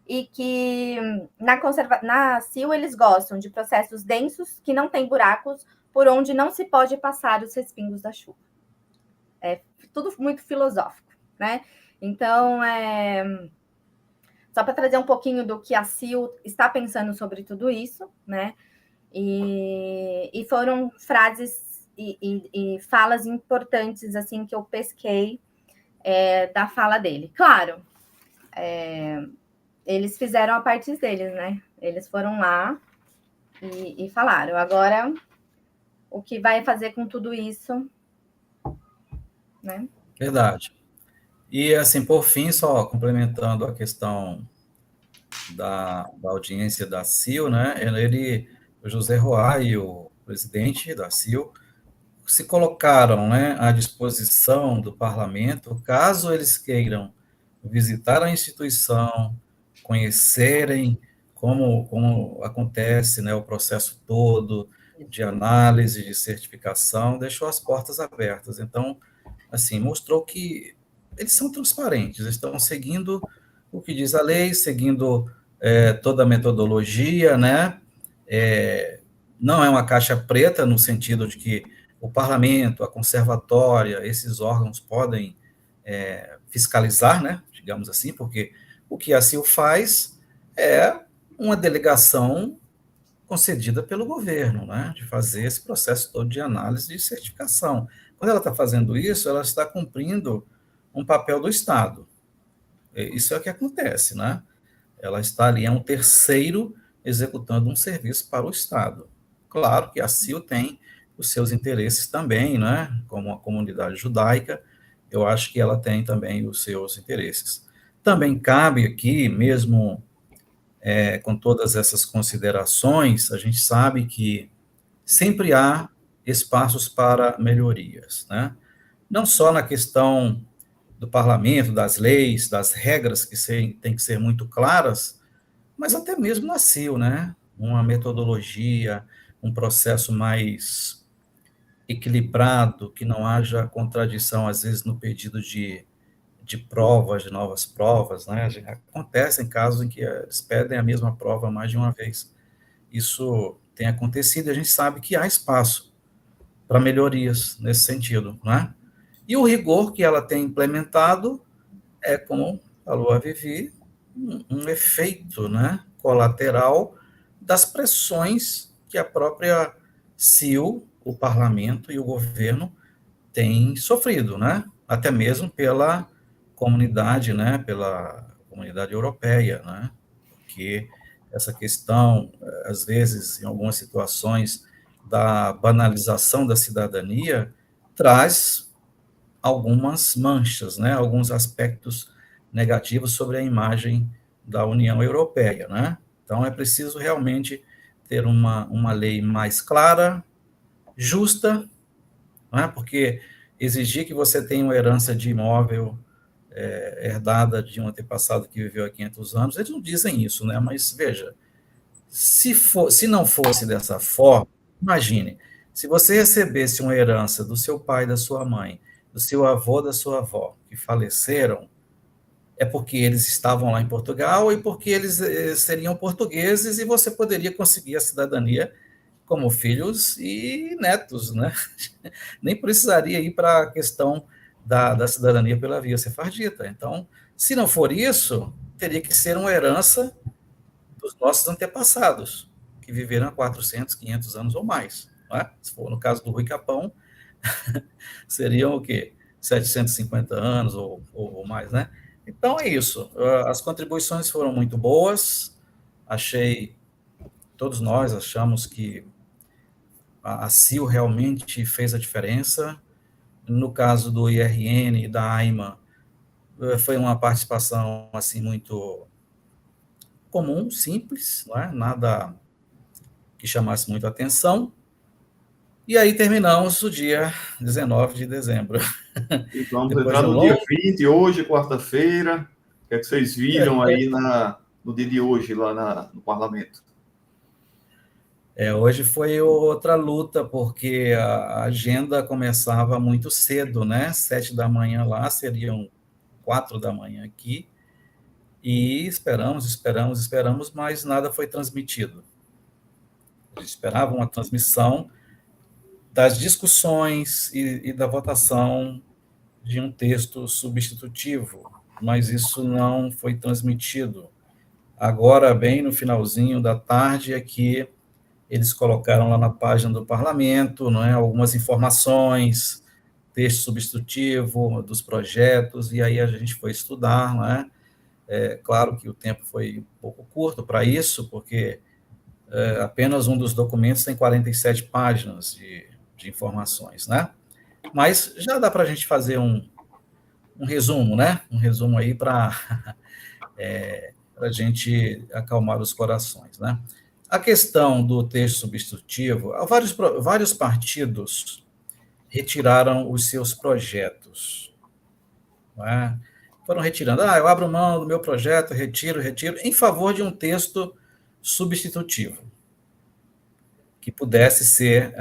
e que na CIL eles gostam de processos densos que não têm buracos por onde não se pode passar os respingos da chuva. É tudo muito filosófico, né? Então, só para trazer um pouquinho do que a CIL está pensando sobre tudo isso, né? E foram frases e falas importantes, assim, que eu pesquei da fala dele. Claro, eles fizeram a parte deles, né? Eles foram lá e falaram. Agora, o que vai fazer com tudo isso, né? Verdade. E, assim, por fim, só complementando a questão da audiência da CIL, né? O José Roy e o presidente da CIL se colocaram, né, à disposição do parlamento, caso eles queiram visitar a instituição, conhecerem como acontece, né, o processo todo de análise, de certificação, deixou as portas abertas. Então, assim, mostrou que eles são transparentes, estão seguindo o que diz a lei, seguindo toda a metodologia, né? Não é uma caixa preta no sentido de que o parlamento, a conservatória, esses órgãos podem fiscalizar, né? Digamos assim, porque o que a CIL faz é uma delegação concedida pelo governo, né? De fazer esse processo todo de análise e certificação. Quando ela está fazendo isso, ela está cumprindo um papel do Estado. Isso é o que acontece, né? Ela está ali, é um terceiro executando um serviço para o Estado. Claro que a CIL tem os seus interesses também, né? Como a comunidade judaica, eu acho que ela tem também os seus interesses. Também cabe aqui, mesmo com todas essas considerações, a gente sabe que sempre há espaços para melhorias, né? Não só na questão do parlamento, das leis, das regras que têm que ser muito claras, mas até mesmo na CIL, né? Uma metodologia, um processo mais equilibrado, que não haja contradição, às vezes, no pedido de provas, de novas provas, né? Acontecem casos em que eles pedem a mesma prova mais de uma vez. Isso tem acontecido e a gente sabe que há espaço para melhorias nesse sentido, né? E o rigor que ela tem implementado é, como falou a Vivi, um efeito, né, colateral das pressões que a própria CIO, o parlamento e o governo têm sofrido, né? Até mesmo pela comunidade, né, pela comunidade europeia, né? Porque essa questão, às vezes, em algumas situações, da banalização da cidadania traz algumas manchas, né, alguns aspectos negativos sobre a imagem da União Europeia, né? Então, é preciso realmente ter uma lei mais clara, justa, né, porque exigir que você tenha uma herança de imóvel herdada de um antepassado que viveu há 500 anos, eles não dizem isso, né? Mas, veja, se não fosse dessa forma, imagine, se você recebesse uma herança do seu pai, da sua mãe, do seu avô, da sua avó, que faleceram, é porque eles estavam lá em Portugal e porque eles seriam portugueses e você poderia conseguir a cidadania como filhos e netos, né? Nem precisaria ir para a questão da cidadania pela via sefardita. Então, se não for isso, teria que ser uma herança dos nossos antepassados, que viveram há 400, 500 anos ou mais. Não é? Se for no caso do Rui Capão, seriam o quê? 750 anos ou mais, né? Então é isso. As contribuições foram muito boas. Todos nós achamos que a CIO realmente fez a diferença. No caso do IRN e da AIMA, foi uma participação assim muito comum, simples, não é? Nada que chamasse muito atenção. E aí terminamos o dia 19 de dezembro. E vamos Depois entrar de um no dia longo... 20, hoje, quarta-feira. O que é que vocês viram aí no dia de hoje, lá no parlamento? Hoje foi outra luta, porque a agenda começava muito cedo, né? 7 da manhã lá, seriam 4 da manhã aqui, e esperamos, mas nada foi transmitido. A gente esperava uma transmissão das discussões e da votação de um texto substitutivo, mas isso não foi transmitido. Agora, bem no finalzinho da tarde, é que eles colocaram lá na página do parlamento, não é, algumas informações, texto substitutivo dos projetos, e aí a gente foi estudar, não é? Claro que o tempo foi um pouco curto para isso, porque apenas um dos documentos tem 47 páginas de informações, né? Mas já dá para a gente fazer um resumo, né? Um resumo aí para a gente acalmar os corações, né? A questão do texto substitutivo, vários partidos retiraram os seus projetos, não é? Foram retirando, eu abro mão do meu projeto, retiro, em favor de um texto substitutivo, que pudesse ser,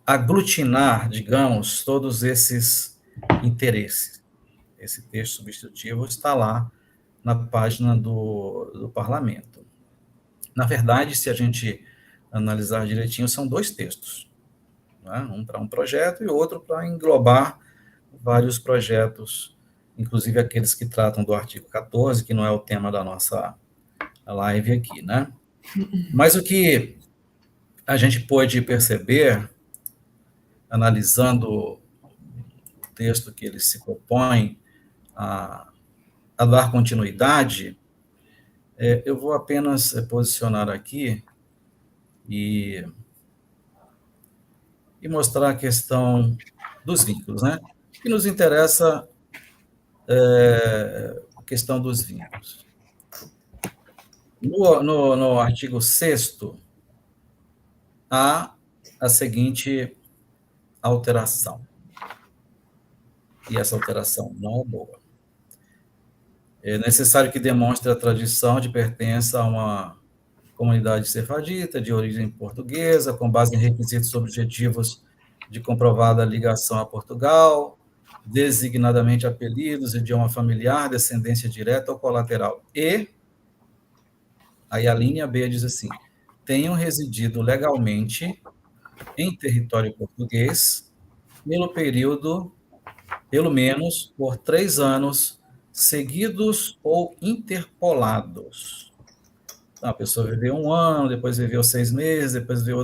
aglutinar, digamos, todos esses interesses. Esse texto substitutivo está lá na página do parlamento. Na verdade, se a gente analisar direitinho, são dois textos, né? Um para um projeto e outro para englobar vários projetos, inclusive aqueles que tratam do artigo 14, que não é o tema da nossa live aqui, né? Mas o que a gente pôde perceber, analisando o texto que ele se propõe a dar continuidade, eu vou apenas posicionar aqui e mostrar a questão dos vínculos, né? O que nos interessa a questão dos vínculos. No artigo 6º, há a seguinte alteração. E essa alteração não é boa. É necessário que demonstre a tradição de pertença a uma comunidade sefardita, de origem portuguesa, com base em requisitos objetivos de comprovada ligação a Portugal, designadamente apelidos, idioma familiar, descendência direta ou colateral. E, aí a linha B diz assim, tenham residido legalmente em território português, pelo menos por 3 anos, seguidos ou interpolados. Então, a pessoa viveu 1 ano, depois viveu 6 meses, depois viveu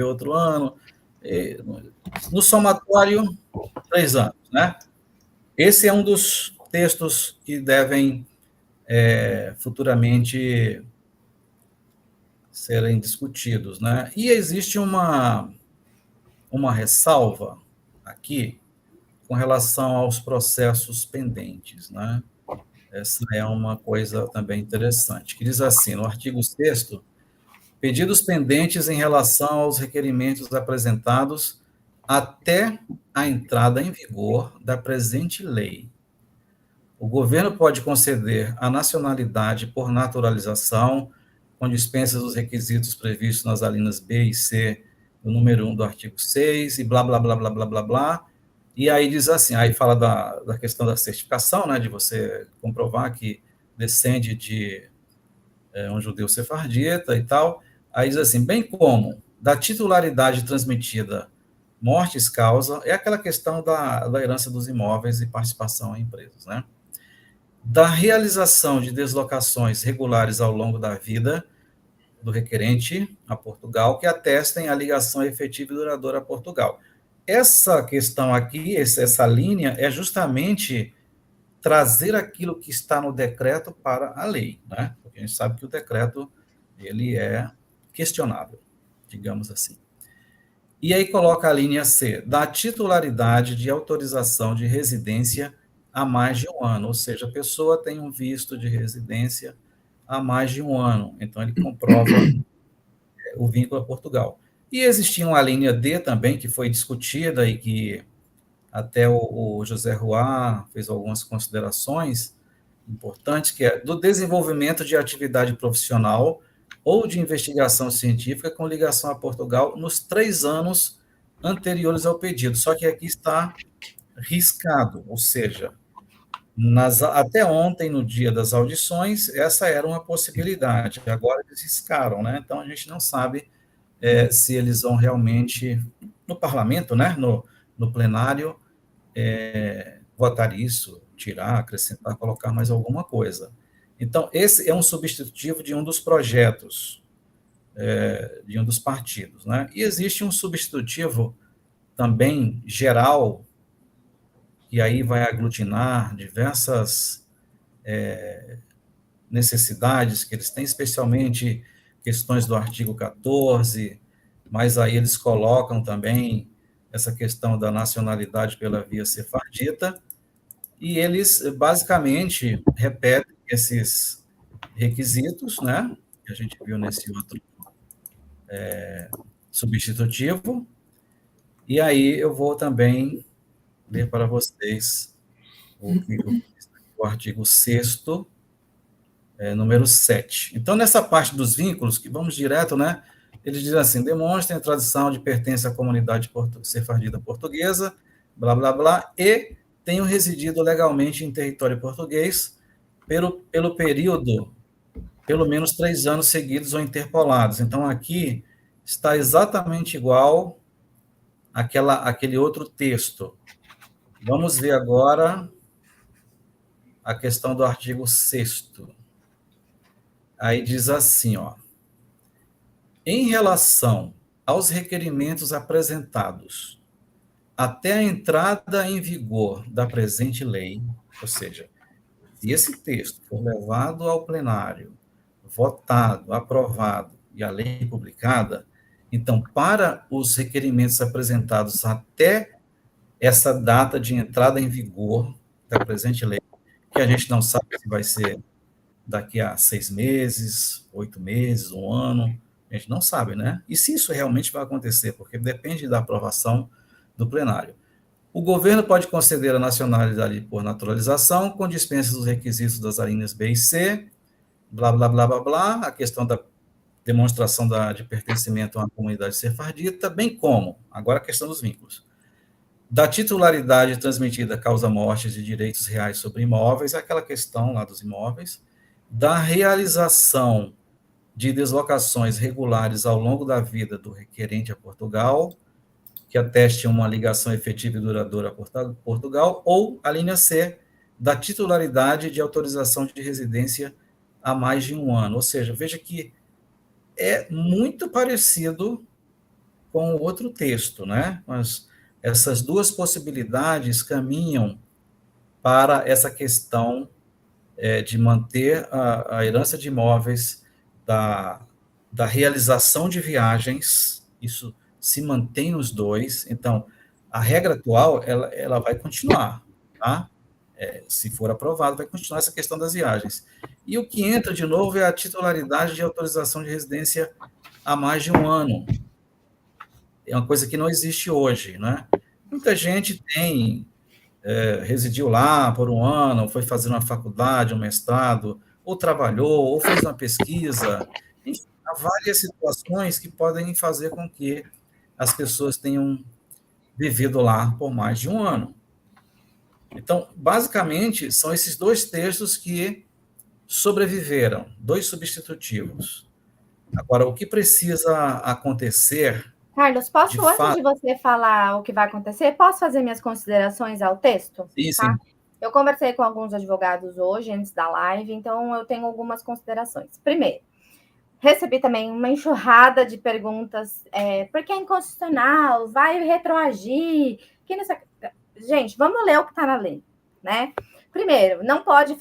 outro ano. No somatório, 3 anos, né? Esse é um dos textos que devem futuramente serem discutidos, né? E existe uma ressalva aqui com relação aos processos pendentes, né? Essa é uma coisa também interessante, que diz assim, no artigo 6º, pedidos pendentes em relação aos requerimentos apresentados até a entrada em vigor da presente lei. O governo pode conceder a nacionalidade por naturalização, com dispensa dos requisitos previstos nas alíneas B e C do número 1 do artigo 6, e blá, blá, blá, blá, blá, blá, blá. E aí diz assim, aí fala da questão da certificação, né, de você comprovar que descende de um judeu sefardita e tal. Aí diz assim, bem como da titularidade transmitida mortis causa, é aquela questão da herança dos imóveis e participação em empresas, né? Da realização de deslocações regulares ao longo da vida do requerente a Portugal, que atestem a ligação efetiva e duradoura a Portugal. Essa questão aqui, essa linha, é justamente trazer aquilo que está no decreto para a lei, né? Porque a gente sabe que o decreto, ele é questionável, digamos assim. E aí coloca a linha C, da titularidade de autorização de residência há mais de 1 ano, ou seja, a pessoa tem um visto de residência há mais de 1 ano, então ele comprova o vínculo a Portugal. E existia uma linha D também, que foi discutida e que até o José Roy fez algumas considerações importantes, que é do desenvolvimento de atividade profissional ou de investigação científica com ligação a Portugal nos 3 anos anteriores ao pedido. Só que aqui está riscado, ou seja, até ontem, no dia das audições, essa era uma possibilidade. Agora eles riscaram, né? Então a gente não sabe se eles vão realmente, no parlamento, né? No plenário, votar isso, tirar, acrescentar, colocar mais alguma coisa. Então, esse é um substitutivo de um dos projetos, de um dos partidos, né? E existe um substitutivo também geral, que aí vai aglutinar diversas necessidades que eles têm, especialmente questões do artigo 14, mas aí eles colocam também essa questão da nacionalidade pela via sefardita, e eles basicamente repetem esses requisitos, né, que a gente viu nesse outro substitutivo, e aí eu vou também ler para vocês o artigo 6º, número 7. Então, nessa parte dos vínculos, que vamos direto, né, ele diz assim, demonstrem a tradição de pertença à comunidade sefardita portuguesa, blá, blá, blá, e tenham residido legalmente em território português pelo período, pelo menos 3 anos seguidos ou interpolados. Então, aqui está exatamente igual àquele outro texto. Vamos ver agora a questão do artigo 6º. Aí diz assim, ó, em relação aos requerimentos apresentados até a entrada em vigor da presente lei, ou seja, se esse texto for levado ao plenário, votado, aprovado e a lei publicada, então, para os requerimentos apresentados até essa data de entrada em vigor da presente lei, que a gente não sabe se vai ser daqui a 6 meses, 8 meses, 1 ano, a gente não sabe, né? E se isso realmente vai acontecer, porque depende da aprovação do plenário. O governo pode conceder a nacionalidade por naturalização, com dispensa dos requisitos das alíneas B e C, blá, blá, blá, blá, blá, a questão da demonstração de pertencimento a uma comunidade sefardita, bem como, agora a questão dos vínculos, da titularidade transmitida causa-mortes de direitos reais sobre imóveis, aquela questão lá dos imóveis, da realização de deslocações regulares ao longo da vida do requerente a Portugal, que ateste uma ligação efetiva e duradoura a Portugal, ou a linha C, da titularidade de autorização de residência há mais de um ano. Ou seja, veja que é muito parecido com o outro texto, né? Mas essas duas possibilidades caminham para essa questão de manter a herança de imóveis da realização de viagens, isso se mantém nos dois. Então, a regra atual, ela vai continuar, tá? Se for aprovado, vai continuar essa questão das viagens. E o que entra de novo é a titularidade de autorização de residência há mais de um ano. É uma coisa que não existe hoje, né? Muita gente residiu lá por um ano, foi fazer uma faculdade, um mestrado, ou trabalhou, ou fez uma pesquisa. Enfim, há várias situações que podem fazer com que as pessoas tenham vivido lá por mais de um ano. Então, basicamente, são esses dois textos que sobreviveram, dois substitutivos. Agora, o que precisa acontecer, Carlos, de antes fato... de você falar o que vai acontecer, posso fazer minhas considerações ao texto? Sim, tá? sim. Eu conversei com alguns advogados hoje, antes da live, então eu tenho algumas considerações. Primeiro, recebi também uma enxurrada de perguntas, porque é inconstitucional, vai retroagir, que não sei... Gente, vamos ler o que está na lei, né? Primeiro, não pode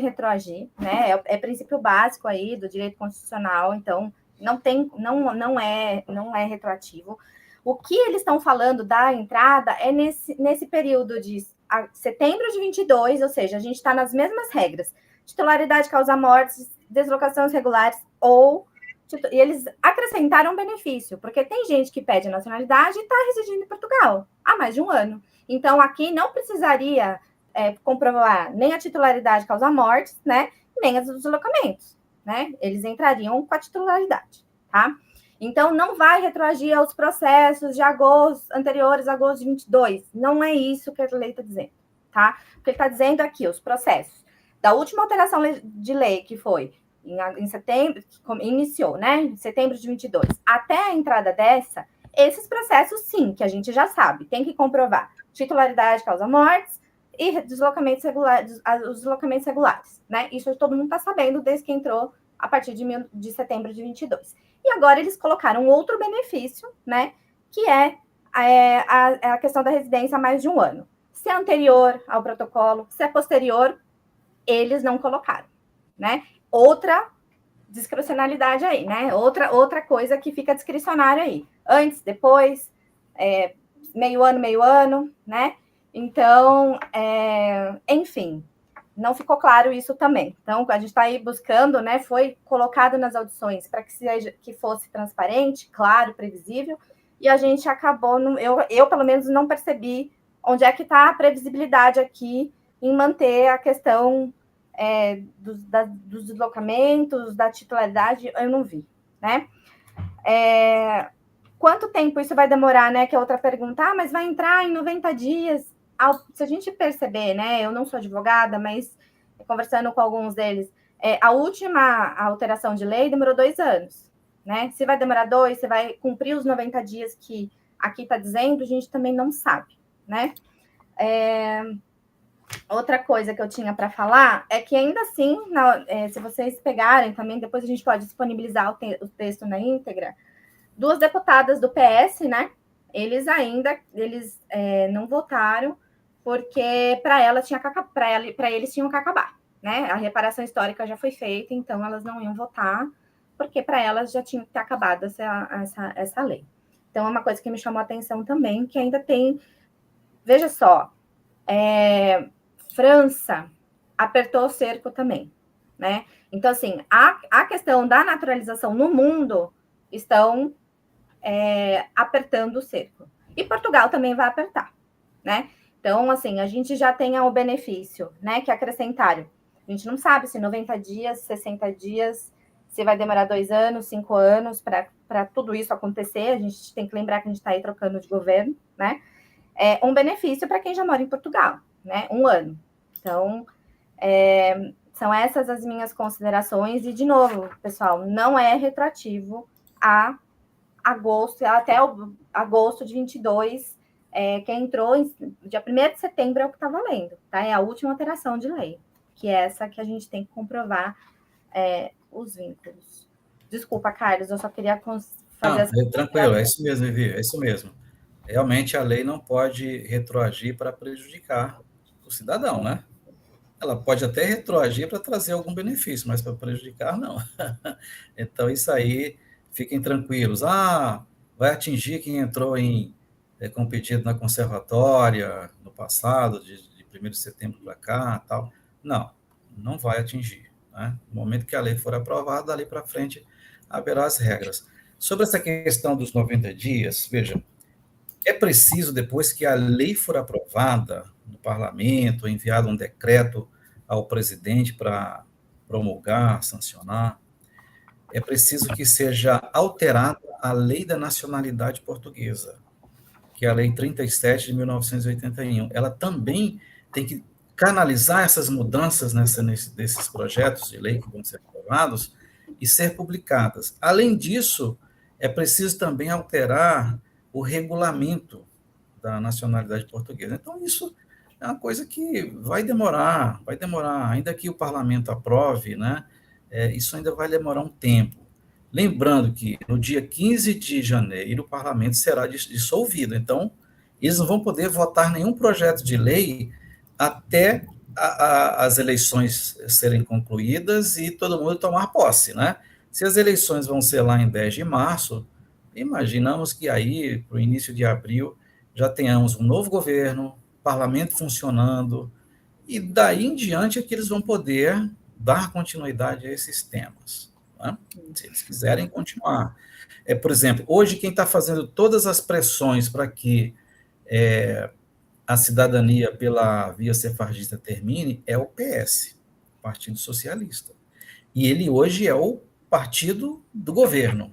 retroagir, né? É princípio básico aí do direito constitucional, então não é retroativo. O que eles estão falando da entrada é nesse período de setembro de 22, ou seja, a gente está nas mesmas regras. Titularidade causa mortes, deslocações regulares e eles acrescentaram um benefício, porque tem gente que pede nacionalidade e está residindo em Portugal há mais de um ano. Então, aqui não precisaria comprovar nem a titularidade causa mortes, né, nem os deslocamentos, né? Eles entrariam com a titularidade, tá? Então, não vai retroagir aos processos de agosto, anteriores a agosto de 22. Não é isso que a lei está dizendo, tá? O que ele está dizendo aqui, os processos da última alteração de lei, que foi em setembro, que iniciou, né? Em setembro de 22, até a entrada dessa, esses processos, sim, que a gente já sabe, tem que comprovar titularidade causa mortes e deslocamentos regulares, os deslocamentos regulares, né? Isso todo mundo está sabendo desde que entrou a partir de setembro de 22. E agora eles colocaram outro benefício, né? Que é a questão da residência há mais de um ano. Se é anterior ao protocolo, se é posterior, eles não colocaram, né? Outra discricionalidade aí, né? Outra coisa que fica discricionária aí. Antes, depois, meio ano, né? Então, enfim, não ficou claro isso também. Então, a gente está aí buscando, né? Foi colocado nas audições para que fosse transparente, claro, previsível, e a gente acabou, eu pelo menos não percebi onde é que está a previsibilidade aqui em manter a questão dos deslocamentos, da titularidade, eu não vi, né? Quanto tempo isso vai demorar, né? Que é outra pergunta. Mas vai entrar em 90 dias. Se a gente perceber, né? Eu não sou advogada, mas conversando com alguns deles, a última alteração de lei demorou 2 anos, né? Se vai demorar 2, se vai cumprir os 90 dias que aqui está dizendo, a gente também não sabe, né? Outra coisa que eu tinha para falar é que ainda assim, se vocês pegarem também, depois a gente pode disponibilizar o texto na íntegra, 2 deputadas do PS, né? Eles não votaram porque para eles tinham que acabar, né? A reparação histórica já foi feita, então elas não iam votar porque para elas já tinha que ter acabado essa lei. Então é uma coisa que me chamou a atenção também, que ainda tem, veja só, França apertou o cerco também, né? Então, assim, a questão da naturalização no mundo estão apertando o cerco. E Portugal também vai apertar, né? Então, assim, a gente já tem o benefício, né? Que acrescentaram. A gente não sabe se 90 dias, 60 dias, se vai demorar 2 anos, 5 anos para tudo isso acontecer. A gente tem que lembrar que a gente está aí trocando de governo, né? Um benefício para quem já mora em Portugal, né? 1 ano. Então, São essas as minhas considerações. E, de novo, pessoal, não é retroativo a agosto, até agosto de 22, quem entrou dia 1º de setembro é o que está valendo, tá? É a última alteração de lei, que é essa que a gente tem que comprovar os vínculos. Desculpa, Carlos, eu só queria fazer tranquilo, é isso mesmo, Vivi, é isso mesmo. Realmente a lei não pode retroagir para prejudicar o cidadão, né? Ela pode até retroagir para trazer algum benefício, mas para prejudicar, não. Então, isso aí, fiquem tranquilos. Vai atingir quem entrou com pedido na conservatória no passado, de 1º de setembro para cá, tal. Não vai atingir. Né? No momento que a lei for aprovada, dali para frente, haverá as regras. Sobre essa questão dos 90 dias, veja, é preciso, depois que a lei for aprovada no parlamento, enviado um decreto ao presidente para promulgar, sancionar, é preciso que seja alterada a lei da nacionalidade portuguesa, que é a lei 37 de 1981. Ela também tem que canalizar essas mudanças desses projetos de lei que vão ser aprovados e ser publicadas. Além disso, é preciso também alterar o regulamento da nacionalidade portuguesa. Então, isso é uma coisa que vai demorar, ainda que o parlamento aprove, né? Isso ainda vai demorar um tempo. Lembrando que no dia 15 de janeiro o parlamento será dissolvido, então eles não vão poder votar nenhum projeto de lei até as eleições serem concluídas e todo mundo tomar posse, né? Se as eleições vão ser lá em 10 de março, imaginamos que aí, para o início de abril, já tenhamos um novo governo, parlamento funcionando, e daí em diante é que eles vão poder dar continuidade a esses temas, né? Se eles quiserem continuar. Por exemplo, hoje quem está fazendo todas as pressões para que a cidadania pela via sefardita termine é o PS, Partido Socialista. E ele hoje é o partido do governo,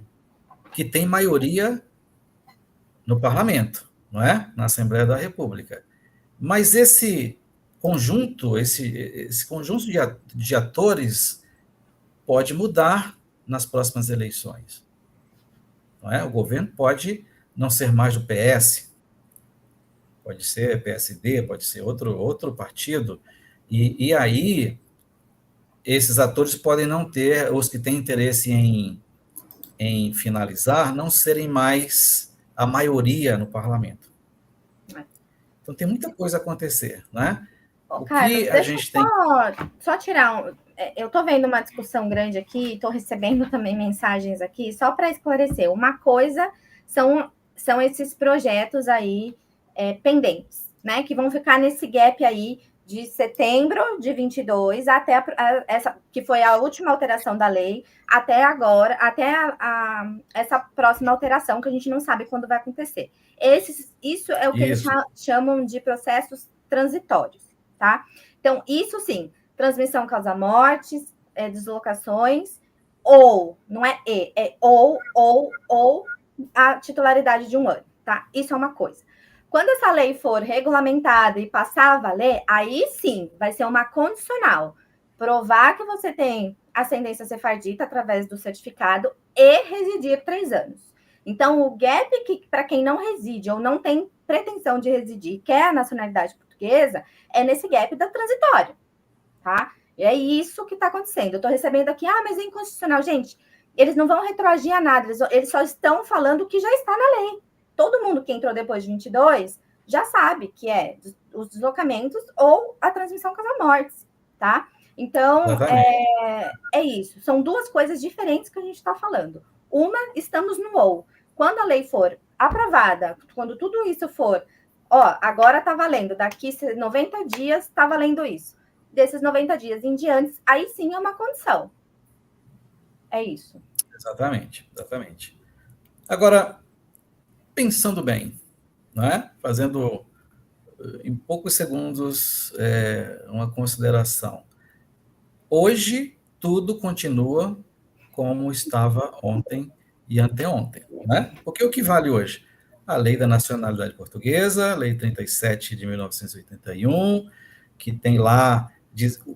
que tem maioria no parlamento, não é? Na Assembleia da República. Mas esse conjunto de atores pode mudar nas próximas eleições. Não é? O governo pode não ser mais do PS, pode ser PSD, pode ser outro partido, e aí esses atores podem não ter, os que têm interesse em finalizar, não serem mais a maioria no parlamento. Então, tem muita coisa a acontecer, né? Carlos, deixa eu só tirar eu estou vendo uma discussão grande aqui, estou recebendo também mensagens aqui, só para esclarecer. Uma coisa são esses projetos aí pendentes, né? Que vão ficar nesse gap aí de setembro de 22 até essa que foi a última alteração da lei, até agora, até essa próxima alteração que a gente não sabe quando vai acontecer. Isso é o que eles chamam de processos transitórios, tá? Então, isso sim, transmissão causa mortes, deslocações, ou, não é ou a titularidade de 1 ano, tá? Isso é uma coisa. Quando essa lei for regulamentada e passar a valer, aí sim vai ser uma condicional. Provar que você tem ascendência sefardita através do certificado e residir 3 anos. Então, o gap que para quem não reside ou não tem pretensão de residir, quer a nacionalidade portuguesa, é nesse gap da transitória, tá? E é isso que está acontecendo. Eu estou recebendo aqui, mas é inconstitucional. Gente, eles não vão retroagir a nada, eles só estão falando o que já está na lei. Todo mundo que entrou depois de 22 já sabe que é os deslocamentos ou a transmissão causa-mortes, tá? Então, é isso. São 2 coisas diferentes que a gente está falando. Uma, estamos no ou. Quando a lei for aprovada, quando tudo isso for, agora está valendo, daqui 90 dias está valendo isso. Desses 90 dias em diante, aí sim é uma condição. É isso. Exatamente. Agora, pensando bem, não é? Fazendo em poucos segundos uma consideração. Hoje, tudo continua como estava ontem e anteontem, né? Porque o que vale hoje? A Lei da Nacionalidade Portuguesa, Lei 37 de 1981, que tem lá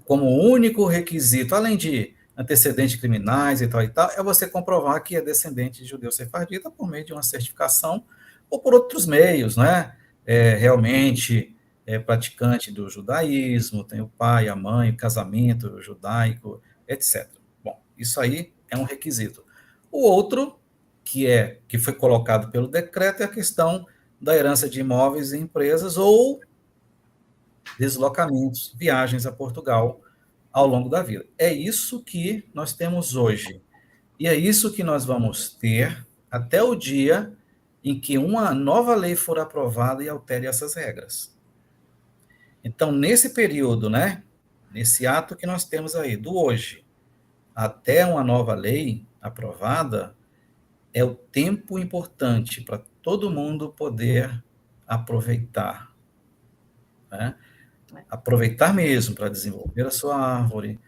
como único requisito, além de antecedentes criminais e tal, é você comprovar que é descendente de judeu sefardita por meio de uma certificação ou por outros meios, né? Realmente praticante do judaísmo, tem o pai, a mãe, o casamento judaico, etc. Bom, isso aí é um requisito. O outro, que foi colocado pelo decreto, é a questão da herança de imóveis e empresas ou deslocamentos, viagens a Portugal ao longo da vida. É isso que nós temos hoje. E é isso que nós vamos ter até o dia em que uma nova lei for aprovada e altere essas regras. Então, nesse período, né, nesse ato que nós temos aí, do hoje, até uma nova lei aprovada, é o tempo importante para todo mundo poder aproveitar, né? Aproveitar mesmo para desenvolver a sua árvore,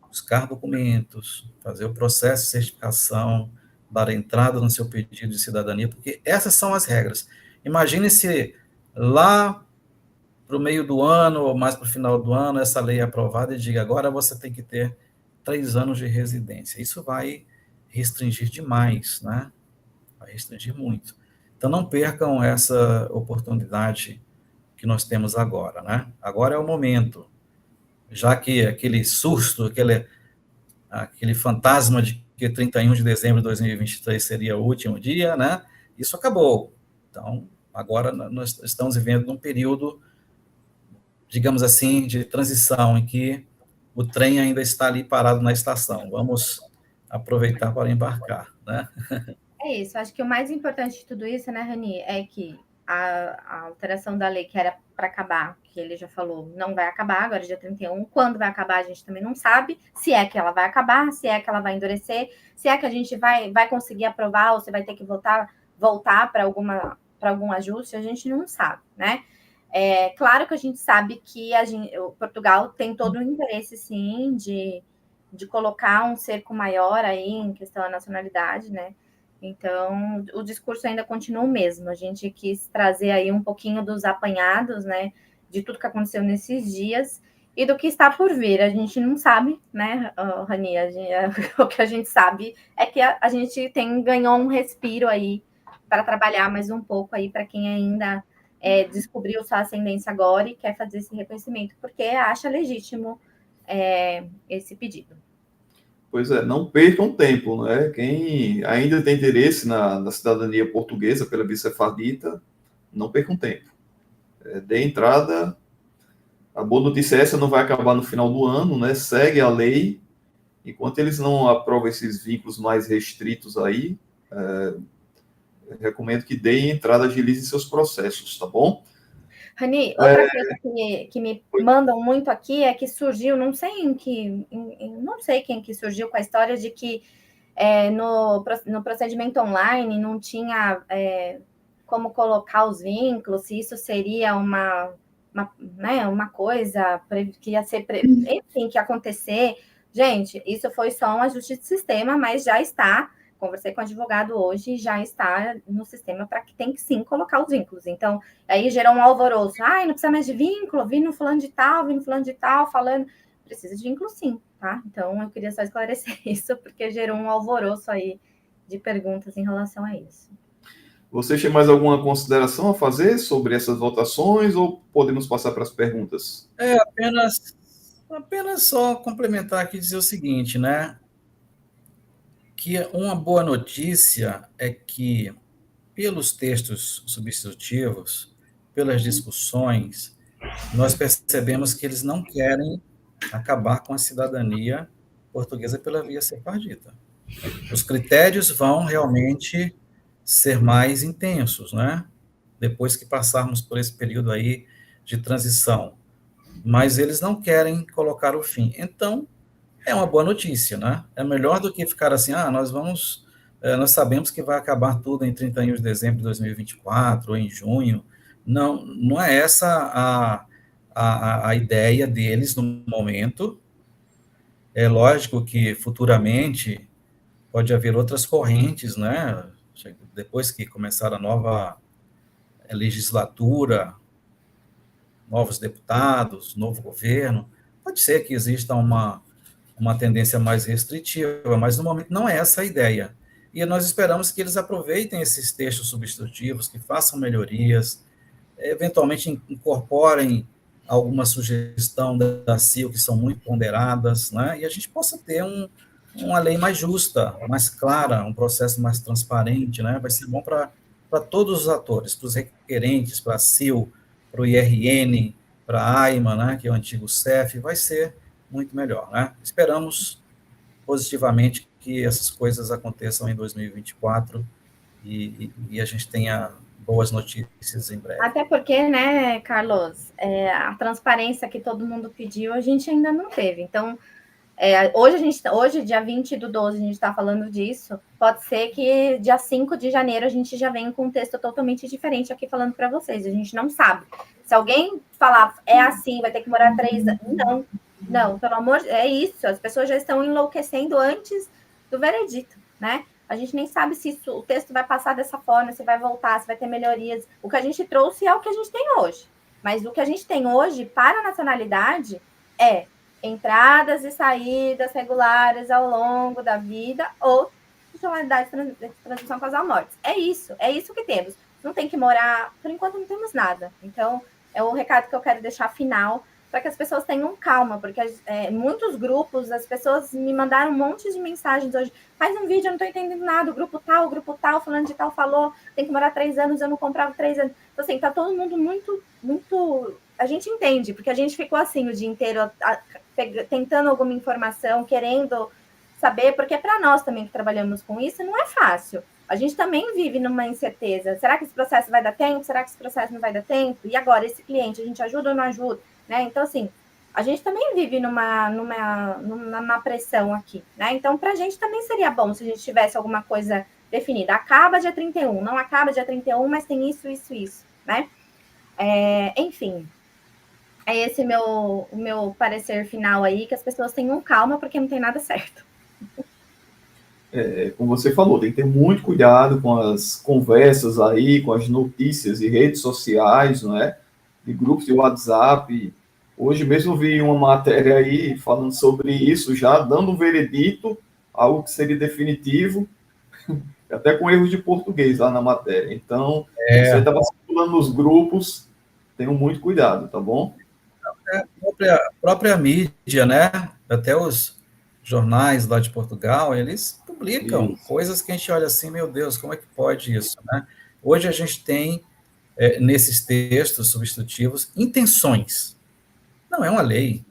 buscar documentos, fazer o processo de certificação, dar entrada no seu pedido de cidadania, porque essas são as regras. Imagine se lá para o meio do ano, ou mais para o final do ano, essa lei é aprovada e diga, agora você tem que ter 3 anos de residência. Isso vai restringir demais, né? Vai restringir muito. Então, não percam essa oportunidade que nós temos agora, né? Agora é o momento, já que aquele susto, aquele fantasma de que 31 de dezembro de 2023 seria o último dia, né? Isso acabou. Então, agora nós estamos vivendo um período, digamos assim, de transição, em que o trem ainda está ali parado na estação. Vamos aproveitar para embarcar, né? É isso, acho que o mais importante de tudo isso, né, Rani, é que a alteração da lei que era para acabar, que ele já falou, não vai acabar agora, dia 31. Quando vai acabar, a gente também não sabe. Se é que ela vai acabar, se é que ela vai endurecer, se é que a gente vai conseguir aprovar ou se vai ter que voltar para algum ajuste, a gente não sabe, né? É claro que a gente sabe que o Portugal tem todo o interesse, sim, de colocar um cerco maior aí em questão da nacionalidade, né? Então, o discurso ainda continua o mesmo. A gente quis trazer aí um pouquinho dos apanhados, né, de tudo que aconteceu nesses dias e do que está por vir. A gente não sabe, né, Rani? O que a gente sabe é que a gente ganhou um respiro aí para trabalhar mais um pouco aí para quem ainda descobriu sua ascendência agora e quer fazer esse reconhecimento, porque acha legítimo esse pedido. Pois é, não percam tempo, né? Quem ainda tem interesse na cidadania portuguesa pela via sefardita, não percam tempo. Dê entrada. A boa notícia é essa, não vai acabar no final do ano, né? Segue a lei. Enquanto eles não aprovam esses vínculos mais restritos aí, recomendo que deem entrada, agilizem seus processos, tá bom? Rani, outra coisa que me mandam muito aqui é que surgiu, não sei não sei quem que surgiu com a história de que no procedimento online não tinha como colocar os vínculos, se isso seria uma coisa que ia ser, enfim, que ia acontecer. Gente, isso foi só um ajuste de sistema, mas já está. Conversei com o advogado hoje, já está no sistema para que tem que sim colocar os vínculos. Então, aí gerou um alvoroço. Ai, não precisa mais de vínculo, vindo fulano de tal, falando. Precisa de vínculo sim, tá? Então, eu queria só esclarecer isso, porque gerou um alvoroço aí de perguntas em relação a isso. Vocês têm mais alguma consideração a fazer sobre essas votações ou podemos passar para as perguntas? Apenas só complementar aqui e dizer o seguinte, né? Que uma boa notícia é que, pelos textos substitutivos, pelas discussões, nós percebemos que eles não querem acabar com a cidadania portuguesa pela via sefardita. Os critérios vão realmente ser mais intensos, né? Depois que passarmos por esse período aí de transição. Mas eles não querem colocar o fim. Então, é uma boa notícia, né? É melhor do que ficar assim, nós sabemos que vai acabar tudo em 31 de dezembro de 2024 ou em junho. Não é essa a ideia deles no momento. É lógico que futuramente pode haver outras correntes, né? Depois que começar a nova legislatura, novos deputados, novo governo, Pode ser que exista uma tendência mais restritiva, mas no momento não é essa a ideia. E nós esperamos que eles aproveitem esses textos substitutivos, que façam melhorias, eventualmente incorporem alguma sugestão da CIO que são muito ponderadas, né? E a gente possa ter uma lei mais justa, mais clara, um processo mais transparente, né? Vai ser bom para todos os atores, para os requerentes, para a CIO, para o IRN, para a AIMA, né, que é o antigo CEF, vai ser muito melhor, né? Esperamos positivamente que essas coisas aconteçam em 2024 e a gente tenha boas notícias em breve. Até porque, né, Carlos, a transparência que todo mundo pediu, a gente ainda não teve. Então, hoje, dia 20/12, a gente está falando disso. Pode ser que dia 5 de janeiro a gente já venha com um texto totalmente diferente aqui falando para vocês. A gente não sabe. Se alguém falar é assim, vai ter que demorar 3 anos. Não, pelo amor de... É isso. As pessoas já estão enlouquecendo antes do veredito, né? A gente nem sabe se o texto vai passar dessa forma, se vai voltar, se vai ter melhorias. O que a gente trouxe é o que a gente tem hoje. Mas o que a gente tem hoje para a nacionalidade é entradas e saídas regulares ao longo da vida ou funcionalidade de transmissão causal mortes. É isso que temos. Não tem que morar, por enquanto não temos nada. Então, é o recado que eu quero deixar final, para que as pessoas tenham calma, porque muitos grupos, as pessoas me mandaram um monte de mensagens hoje, faz um vídeo, eu não estou entendendo nada, o grupo tal, fulano de tal falou, tem que morar 3 anos, eu não comprava 3 anos. Então, assim, tá todo mundo muito, muito... A gente entende, porque a gente ficou assim o dia inteiro tentando alguma informação, querendo saber, porque para nós também que trabalhamos com isso, não é fácil. A gente também vive numa incerteza. Será que esse processo vai dar tempo? Será que esse processo não vai dar tempo? E agora, esse cliente, a gente ajuda ou não ajuda? Né? Então, assim, a gente também vive numa pressão aqui, né? Então, para a gente também seria bom se a gente tivesse alguma coisa definida. Acaba dia 31, não acaba dia 31, mas tem isso, né? Enfim, é esse o meu parecer final aí, que as pessoas tenham calma, porque não tem nada certo. Como você falou, tem que ter muito cuidado com as conversas aí, com as notícias e redes sociais, não é? De grupos de WhatsApp. Hoje mesmo vi uma matéria aí falando sobre isso, já dando um veredito, algo que seria definitivo, até com erros de português lá na matéria. Então, isso aí estava circulando nos grupos, tenham muito cuidado, tá bom? A própria mídia, né? Até os jornais lá de Portugal, eles publicam coisas que a gente olha assim, meu Deus, como é que pode isso, né? Hoje a gente tem, nesses textos substitutivos, intenções. Não é uma lei.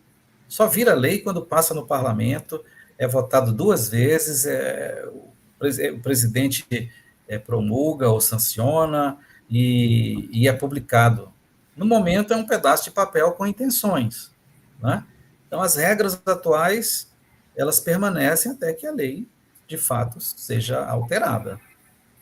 Só vira lei quando passa no parlamento, é votado 2 vezes, o presidente promulga ou sanciona e é publicado. No momento, é um pedaço de papel com intenções, né? Então, as regras atuais, elas permanecem até que a lei, de fato, seja alterada.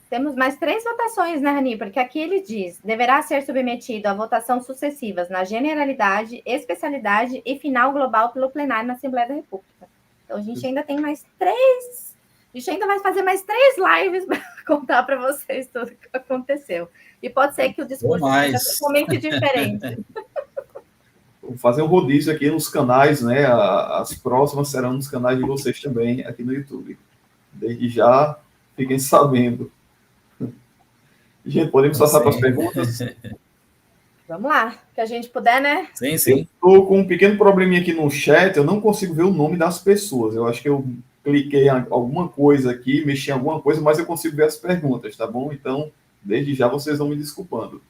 Temos mais 3 votações, né, Rani? Porque aqui ele diz, deverá ser submetido a votação sucessivas na generalidade, especialidade e final global pelo plenário na Assembleia da República. Então, a gente ainda tem mais 3... A gente ainda vai fazer mais 3 lives para contar para vocês tudo o que aconteceu. E pode ser que o discurso seja totalmente diferente. Vou fazer um rodízio aqui nos canais, né? As próximas serão nos canais de vocês também, aqui no YouTube. Desde já, fiquem sabendo. Gente, podemos passar para as perguntas? Vamos lá, que a gente puder, né? Sim. Eu estou com um pequeno probleminha aqui no chat, eu não consigo ver o nome das pessoas. Eu acho que eu cliquei em alguma coisa aqui, mexi em alguma coisa, mas eu consigo ver as perguntas, tá bom? Então, desde já vocês vão me desculpando.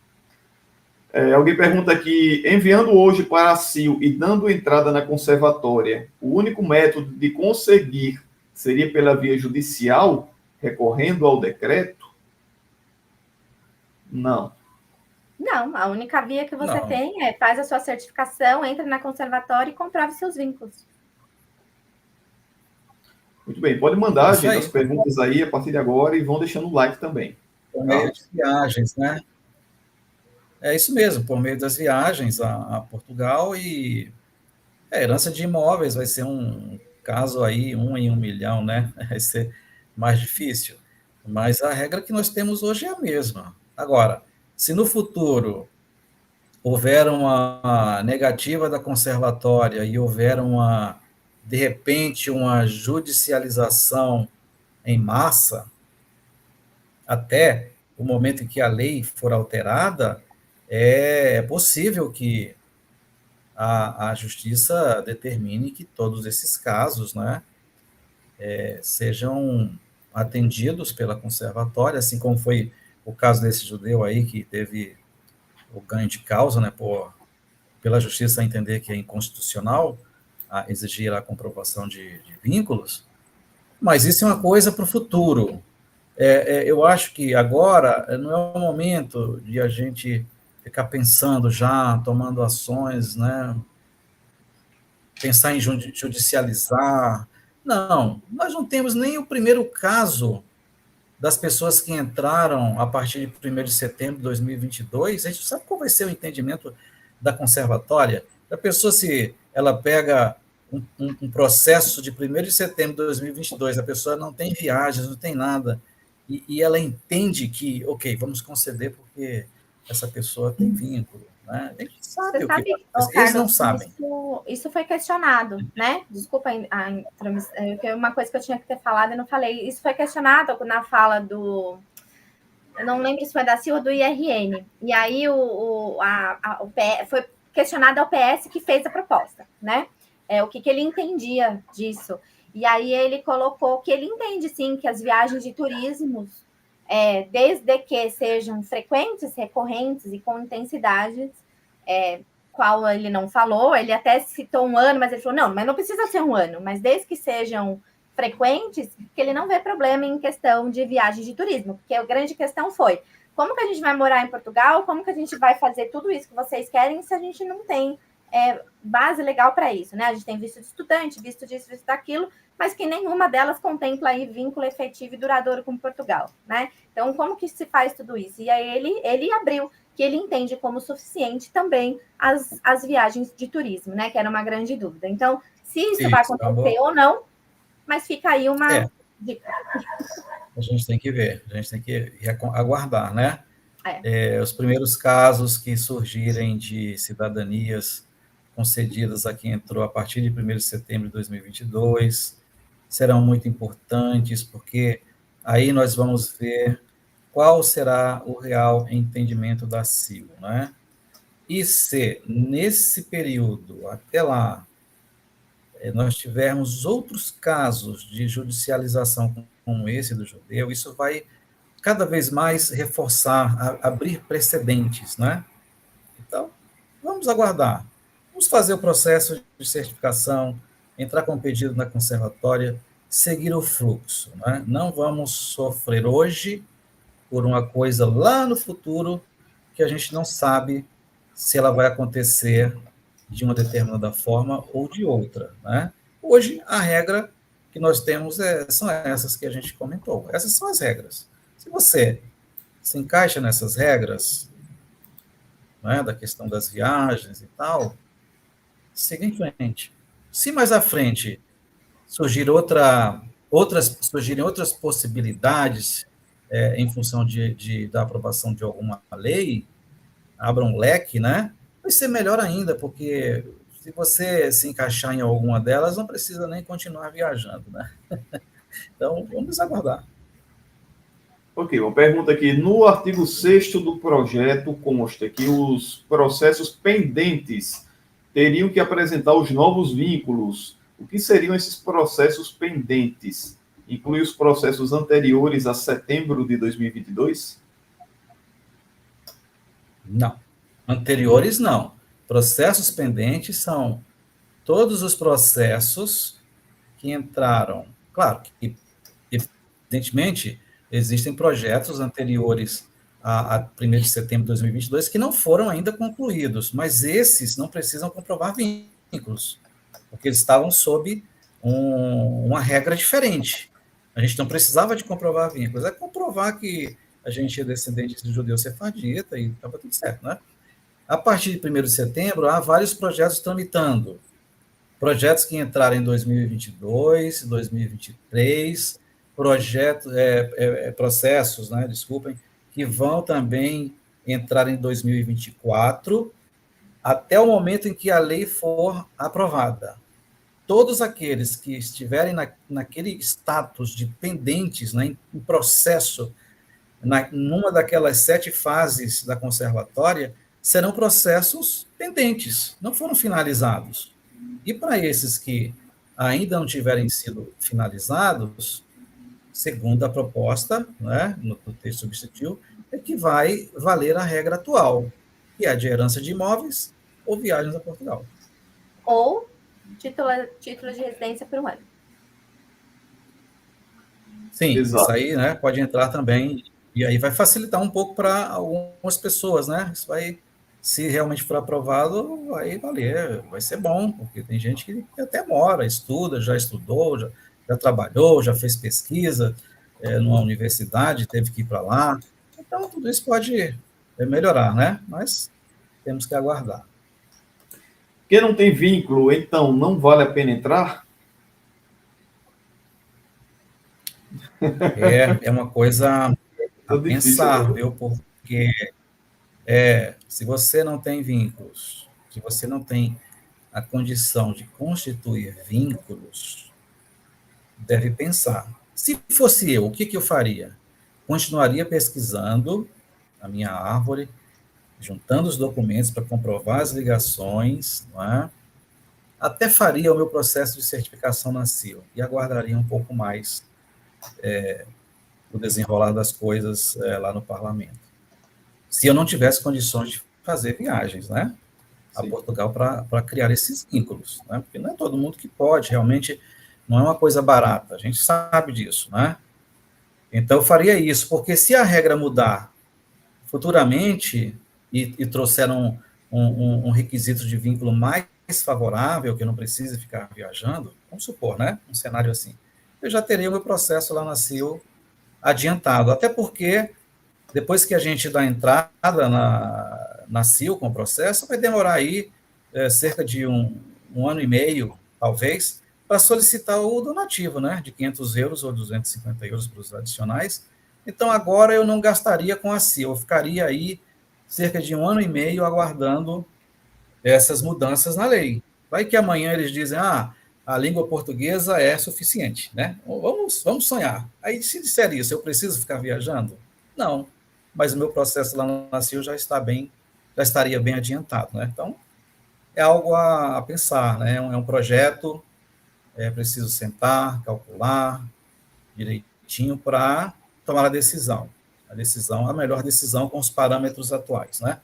Alguém pergunta aqui, enviando hoje para a CIO e dando entrada na conservatória, o único método de conseguir seria pela via judicial, recorrendo ao decreto? Não. Não, a única via que você tem é faz a sua certificação, entra na conservatória e comprove seus vínculos. Muito bem, pode mandar, gente, as perguntas aí a partir de agora e vão deixando o like também. Por meio de viagens, né? É isso mesmo, por meio das viagens a Portugal e a herança de imóveis vai ser um caso aí, 1 em 1 milhão, né? Vai ser mais difícil. Mas a regra que nós temos hoje é a mesma. Agora, se no futuro houver uma negativa da conservatória e houver de repente, uma judicialização em massa, até o momento em que a lei for alterada, é possível que a justiça determine que todos esses casos, né, sejam atendidos pela conservatória, assim como foi o caso desse judeu aí, que teve o ganho de causa, né, pela justiça entender que é inconstitucional exigir a comprovação de vínculos, mas isso é uma coisa para o futuro. Eu acho que agora não é o momento de a gente ficar pensando já, tomando ações, né, pensar em judicializar. Não, nós não temos nem o primeiro caso das pessoas que entraram a partir de 1º de setembro de 2022, a gente sabe qual vai ser o entendimento da conservatória. A pessoa, se ela pega um processo de 1º de setembro de 2022, a pessoa não tem viagens, não tem nada, e ela entende que, ok, vamos conceder porque essa pessoa tem vínculo, né? A gente sabe o que vai acontecer. Eles não sabem. Isso foi questionado, né? Desculpa, uma coisa que eu tinha que ter falado e não falei. Isso foi questionado na fala do... Eu não lembro se foi da Silva ou do IRN. E aí foi questionado ao PS que fez a proposta, né? O que ele entendia disso. E aí ele colocou que ele entende, sim, que as viagens de turismo, desde que sejam frequentes, recorrentes e com intensidades, qual ele não falou, ele até citou um ano, mas ele falou, não, mas não precisa ser um ano, mas desde que sejam frequentes, que ele não vê problema em questão de viagens de turismo, porque a grande questão foi, como que a gente vai morar em Portugal, como que a gente vai fazer tudo isso que vocês querem se a gente não tem base legal para isso, né? A gente tem visto de estudante, visto disso, visto daquilo, mas que nenhuma delas contempla aí vínculo efetivo e duradouro com Portugal, né? Então, como que se faz tudo isso? E aí ele abriu que ele entende como suficiente também as viagens de turismo, né? Que era uma grande dúvida. Então, se isso vai acontecer ou não, mas fica aí uma dica. A gente tem que ver, a gente tem que aguardar, né? Os primeiros casos que surgirem de cidadanias concedidas a quem entrou a partir de 1º de setembro de 2022 serão muito importantes, porque aí nós vamos ver qual será o real entendimento da CIO, né? E se, nesse período, até lá, nós tivermos outros casos de judicialização como esse do judeu, isso vai cada vez mais reforçar, abrir precedentes, né? Então, vamos aguardar. Vamos fazer o processo de certificação, entrar com o pedido na conservatória, seguir o fluxo, né? Não vamos sofrer hoje por uma coisa lá no futuro que a gente não sabe se ela vai acontecer de uma determinada forma ou de outra, né? Hoje, a regra que nós temos são essas que a gente comentou. Essas são as regras. Se você se encaixa nessas regras, né, da questão das viagens e tal, siga em frente. Se mais à frente surgirem outras possibilidades em função da aprovação de alguma lei, abra um leque, né? Vai ser melhor ainda, porque se você se encaixar em alguma delas, não precisa nem continuar viajando, né? Então, vamos aguardar. Ok, uma pergunta aqui. No artigo 6º do projeto consta que os processos pendentes teriam que apresentar os novos vínculos. O que seriam esses processos pendentes? Inclui os processos anteriores a setembro de 2022? Não. Anteriores, não. Processos pendentes são todos os processos que entraram. Claro que, evidentemente, existem projetos anteriores a 1º de setembro de 2022 que não foram ainda concluídos, mas esses não precisam comprovar vínculos, porque eles estavam sob uma regra diferente. A gente não precisava de comprovar vínculos, é comprovar que a gente é descendente de judeu sefardita e estava tudo certo, né? A partir de 1º de setembro, há vários projetos tramitando. Projetos que entraram em 2022, 2023, processos, né, desculpem, que vão também entrar em 2024 até o momento em que a lei for aprovada. Todos aqueles que estiverem naquele status de pendentes, né, em processo, numa daquelas 7 fases da conservatória, serão processos pendentes, não foram finalizados. E para esses que ainda não tiverem sido finalizados, segundo a proposta, né, no texto substitutivo, é que vai valer a regra atual, que é a de herança de imóveis ou viagens a Portugal. Ou título de residência por 1 ano. Sim, Exato. isso aí, né, pode entrar também, e aí vai facilitar um pouco para algumas pessoas, né? Isso vai, se realmente for aprovado, vai valer, vai ser bom, porque tem gente que até mora, estuda, já estudou, já trabalhou, já fez pesquisa numa universidade, teve que ir para lá. Então, tudo isso pode melhorar, né? Mas temos que aguardar. Quem não tem vínculo, então não vale a pena entrar? É uma coisa a pensar, viu? Porque se você não tem vínculos, se você não tem a condição de constituir vínculos, deve pensar. Se fosse eu, o que eu faria? Continuaria pesquisando a minha árvore, juntando os documentos para comprovar as ligações, não é? Até faria o meu processo de certificação na CIL e aguardaria um pouco mais o desenrolar das coisas lá no parlamento. Se eu não tivesse condições de fazer viagens, né, a Portugal para criar esses vínculos, né, porque não é todo mundo que pode, realmente não é uma coisa barata, a gente sabe disso, né? Então eu faria isso, porque se a regra mudar futuramente e trouxer um requisito de vínculo mais favorável, que eu não precise ficar viajando, vamos supor, né, um cenário assim, eu já teria o meu processo lá na CIL adiantado, até porque depois que a gente dá entrada na CIL com o processo, vai demorar aí cerca de um ano e meio, talvez, para solicitar o donativo, né, de 500 euros ou 250 euros para os adicionais. Então, agora eu não gastaria com a CIL, eu ficaria aí cerca de um ano e meio aguardando essas mudanças na lei. Vai que amanhã eles dizem, a língua portuguesa é suficiente, né? Vamos sonhar. Aí, se disser isso, eu preciso ficar viajando? Não, mas o meu processo lá no CIL já estaria bem adiantado, né? Então, é algo a pensar, né? É um projeto, é preciso sentar, calcular direitinho para tomar a decisão. A melhor decisão com os parâmetros atuais, né?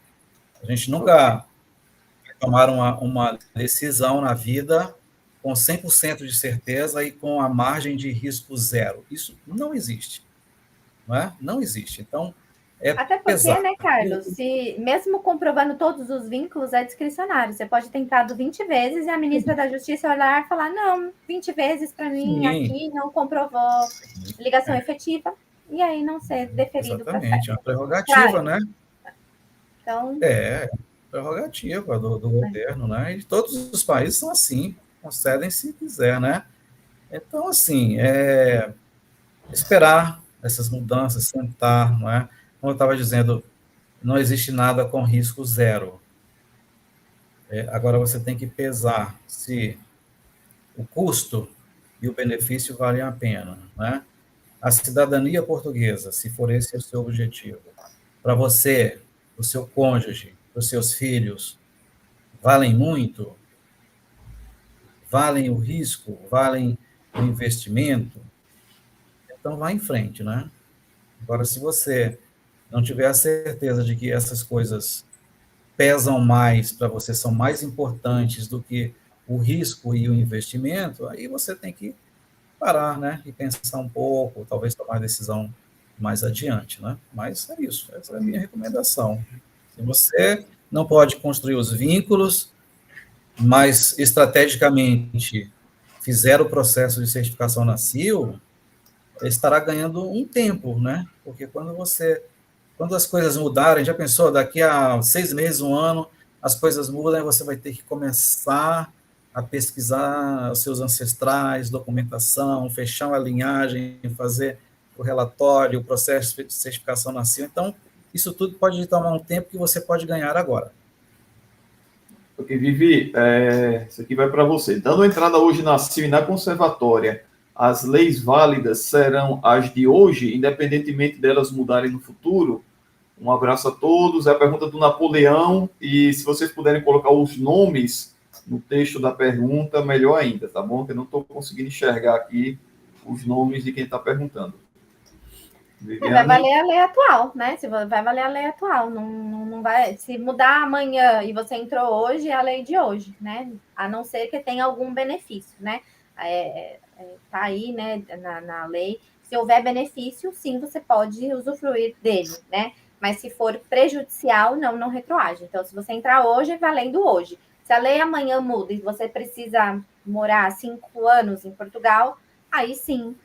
A gente nunca tomar uma decisão na vida com 100% de certeza e com a margem de risco zero. Isso não existe, não é? Não existe. Então, até porque, né, Carlos, se mesmo comprovando todos os vínculos, é discricionário. Você pode ter entrado 20 vezes e a ministra da Justiça olhar e falar, não, 20 vezes para mim aqui não comprovou ligação efetiva, e aí não ser deferido. Exatamente, é uma prerrogativa, né? Então, prerrogativa do governo, né? E todos os países são assim, concedem se quiser, né? Então, assim, esperar essas mudanças, sentar, não é? Como eu estava dizendo, não existe nada com risco zero. Agora você tem que pesar se o custo e o benefício valem a pena, né? A cidadania portuguesa, se for esse o seu objetivo, para você, o seu cônjuge, os seus filhos, valem muito? Valem o risco? Valem o investimento? Então, vá em frente, né? Agora, se você não tiver a certeza de que essas coisas pesam mais para você, são mais importantes do que o risco e o investimento, aí você tem que parar, né? E pensar um pouco, talvez tomar decisão mais adiante, né? Mas é isso, essa é a minha recomendação. Se você não pode construir os vínculos, mas estrategicamente fizer o processo de certificação na CIL, estará ganhando um tempo, né? Porque quando as coisas mudarem, já pensou, daqui a 6 meses, 1 ano, as coisas mudam e você vai ter que começar a pesquisar os seus ancestrais, documentação, fechar uma linhagem, fazer o relatório, o processo de certificação na CIL. Então, isso tudo pode tomar um tempo que você pode ganhar agora. Ok, Vivi, isso aqui vai para você. Dando entrada hoje na CIL e na conservatória, as leis válidas serão as de hoje, independentemente delas mudarem no futuro? Um abraço a todos. É a pergunta do Napoleão, e se vocês puderem colocar os nomes no texto da pergunta, melhor ainda, tá bom? Que eu não estou conseguindo enxergar aqui os nomes de quem está perguntando. Vai valer a lei atual, né? Vai valer a lei atual. Não vai. Se mudar amanhã e você entrou hoje, é a lei de hoje, né? A não ser que tenha algum benefício, né? Tá aí, né, na lei. Se houver benefício, sim, você pode usufruir dele, né? Mas se for prejudicial, não retroage. Então, se você entrar hoje, é valendo hoje. Se a lei amanhã muda e você precisa morar 5 anos em Portugal, aí sim,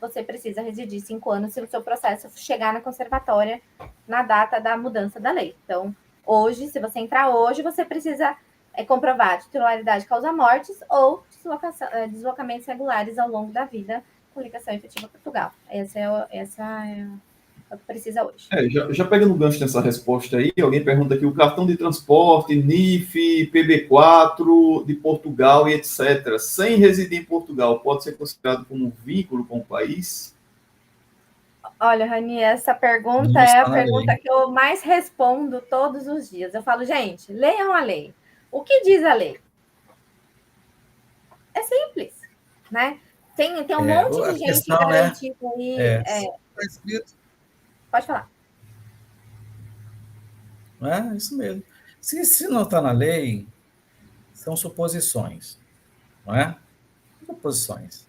você precisa residir 5 anos se o seu processo chegar na conservatória na data da mudança da lei. Então, hoje, se você entrar hoje, você precisa comprovar titularidade causa-mortes ou deslocamentos regulares ao longo da vida com ligação efetiva a Portugal. Essa é o que precisa hoje. Já pegando o gancho nessa resposta aí, alguém pergunta aqui, o cartão de transporte, NIF, PB4 de Portugal e etc., sem residir em Portugal, pode ser considerado como um vínculo com o país? Olha, Rani, essa pergunta é a pergunta que eu mais respondo todos os dias. Eu falo, gente, leiam a lei. O que diz a lei? É simples, né? Tem um monte de gente garantida aí. Pode falar. Não é isso mesmo. Se não está na lei, são suposições, não é? Suposições.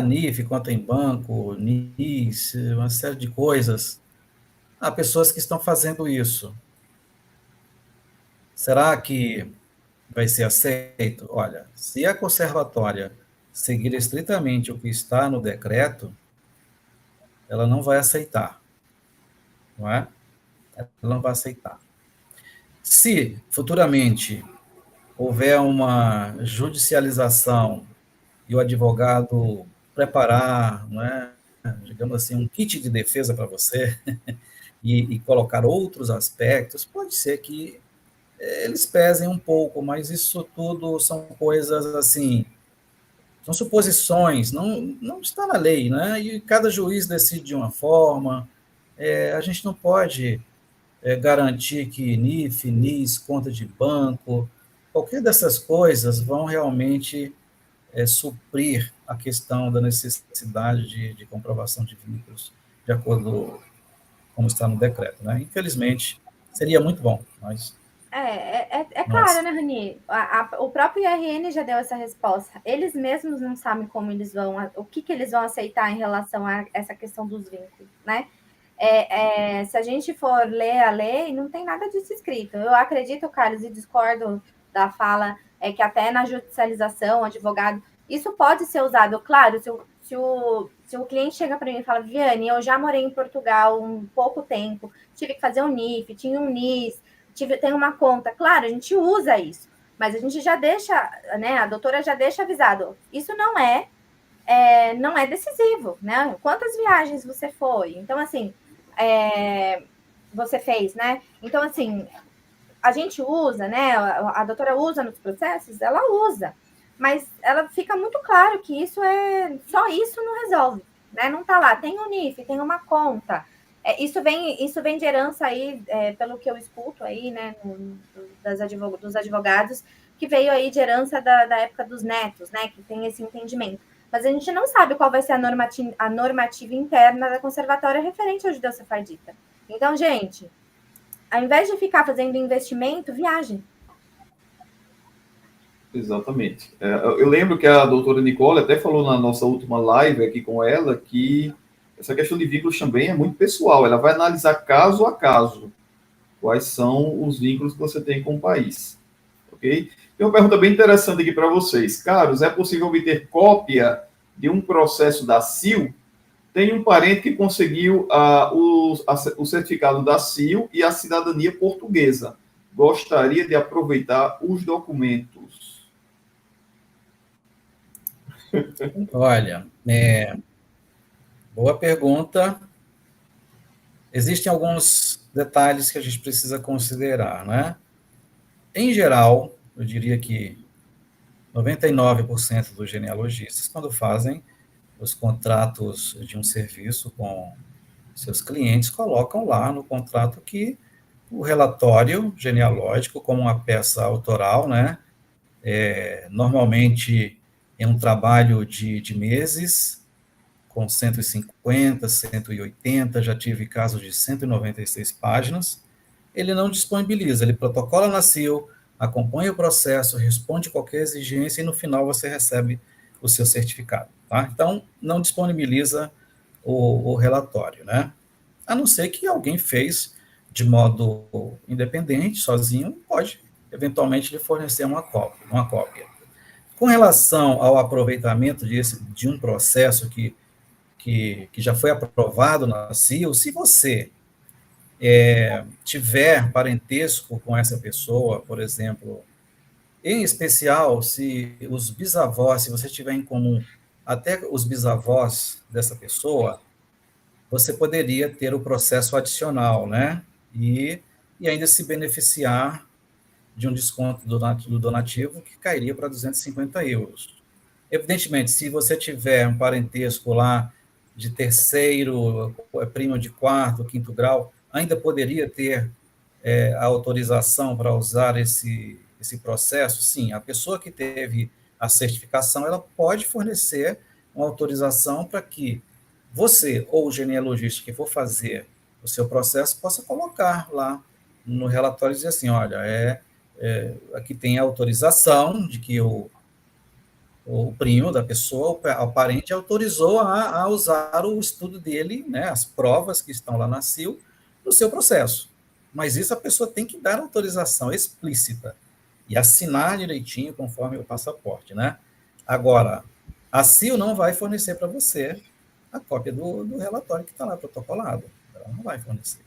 NIF, conta em banco, NIS, uma série de coisas. Há pessoas que estão fazendo isso. Será que vai ser aceito? Olha, se a conservatória seguir estritamente o que está no decreto, ela não vai aceitar, não é? Ela não vai aceitar. Se futuramente houver uma judicialização e o advogado preparar, não é, digamos assim, um kit de defesa para você e colocar outros aspectos, pode ser que eles pesem um pouco, mas isso tudo são coisas assim, são suposições, não está na lei, né? E cada juiz decide de uma forma, a gente não pode garantir que NIF, NIS, conta de banco, qualquer dessas coisas vão realmente suprir a questão da necessidade de comprovação de vínculos, de acordo com como está no decreto, né? Infelizmente, seria muito bom, mas... claro, né, Rani? O próprio IRN já deu essa resposta. Eles mesmos não sabem como eles vão, o que eles vão aceitar em relação a essa questão dos vínculos, né? Se a gente for ler a lei, não tem nada disso escrito. Eu acredito, Carlos, e discordo da fala, que até na judicialização, advogado, isso pode ser usado. Claro, se o cliente chega para mim e fala, Viviane, eu já morei em Portugal um pouco tempo, tive que fazer um NIF, tinha um NIS, tem uma conta. Claro, a gente usa isso, mas a gente já deixa, né? A doutora já deixa avisado. Isso não é decisivo, né? Quantas viagens você foi? Então, assim, você fez, né? Então, assim, a gente usa, né? A doutora usa nos processos, ela usa, mas ela fica muito claro que só isso não resolve, né? Não tá lá, tem um NIF, tem uma conta. Isso vem de herança aí, pelo que eu escuto aí, né, dos advogados, que veio aí de herança da época dos netos, né, que tem esse entendimento. Mas a gente não sabe qual vai ser a normativa interna da conservatória referente ao judeu sefardita. Então, gente, ao invés de ficar fazendo investimento, viagem. Exatamente. Eu lembro que a doutora Nicole até falou na nossa última live aqui com ela que essa questão de vínculos também é muito pessoal. Ela vai analisar caso a caso quais são os vínculos que você tem com o país. Ok? Tem uma pergunta bem interessante aqui para vocês. Caros, é possível obter cópia de um processo da CIL? Tem um parente que conseguiu o certificado da CIL e a cidadania portuguesa. Gostaria de aproveitar os documentos. Olha, boa pergunta. Existem alguns detalhes que a gente precisa considerar, né? Em geral, eu diria que 99% dos genealogistas, quando fazem os contratos de um serviço com seus clientes, colocam lá no contrato que o relatório genealógico, como uma peça autoral, né, normalmente é um trabalho de meses, com 150, 180, já tive casos de 196 páginas, ele não disponibiliza, ele protocola na CIL, acompanha o processo, responde qualquer exigência e no final você recebe o seu certificado. Tá? Então, não disponibiliza o relatório, né? A não ser que alguém fez de modo independente, sozinho, pode eventualmente lhe fornecer uma cópia. Com relação ao aproveitamento de um processo que já foi aprovado na CIL, se você tiver parentesco com essa pessoa, por exemplo, em especial se os bisavós, se você tiver em comum até os bisavós dessa pessoa, você poderia ter o processo adicional, né? E ainda se beneficiar de um desconto do donativo que cairia para 250 euros. Evidentemente, se você tiver um parentesco lá de terceiro, primo de quarto, quinto grau, ainda poderia ter a autorização para usar esse processo? Sim, a pessoa que teve a certificação, ela pode fornecer uma autorização para que você ou o genealogista que for fazer o seu processo possa colocar lá no relatório e dizer assim, olha, aqui tem a autorização de que o primo da pessoa, o parente, autorizou a usar o estudo dele, né, as provas que estão lá na CIL, no seu processo. Mas isso a pessoa tem que dar autorização explícita e assinar direitinho conforme o passaporte, né? Agora, a CIL não vai fornecer para você a cópia do relatório que está lá protocolado. Ela não vai fornecer.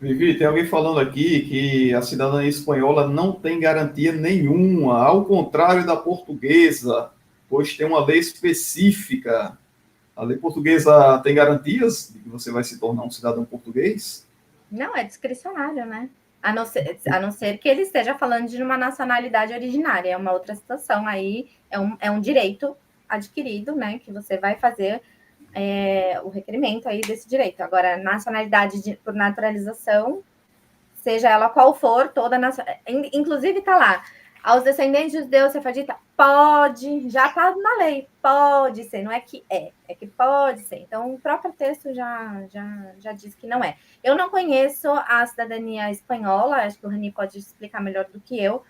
Vivi, tem alguém falando aqui que a cidadania espanhola não tem garantia nenhuma, ao contrário da portuguesa, pois tem uma lei específica. A lei portuguesa tem garantias de que você vai se tornar um cidadão português? Não, é discricionário, né? A não ser que ele esteja falando de uma nacionalidade originária, é uma outra situação. Aí é um direito adquirido, né? Que você vai fazer o requerimento aí desse direito. Agora, nacionalidade por naturalização, seja ela qual for, toda inclusive está lá, aos descendentes de judeus sefardita, pode, já está na lei, pode ser, não é que é que pode ser. Então, o próprio texto já diz que não é. Eu não conheço a cidadania espanhola, acho que o Rani pode explicar melhor do que eu.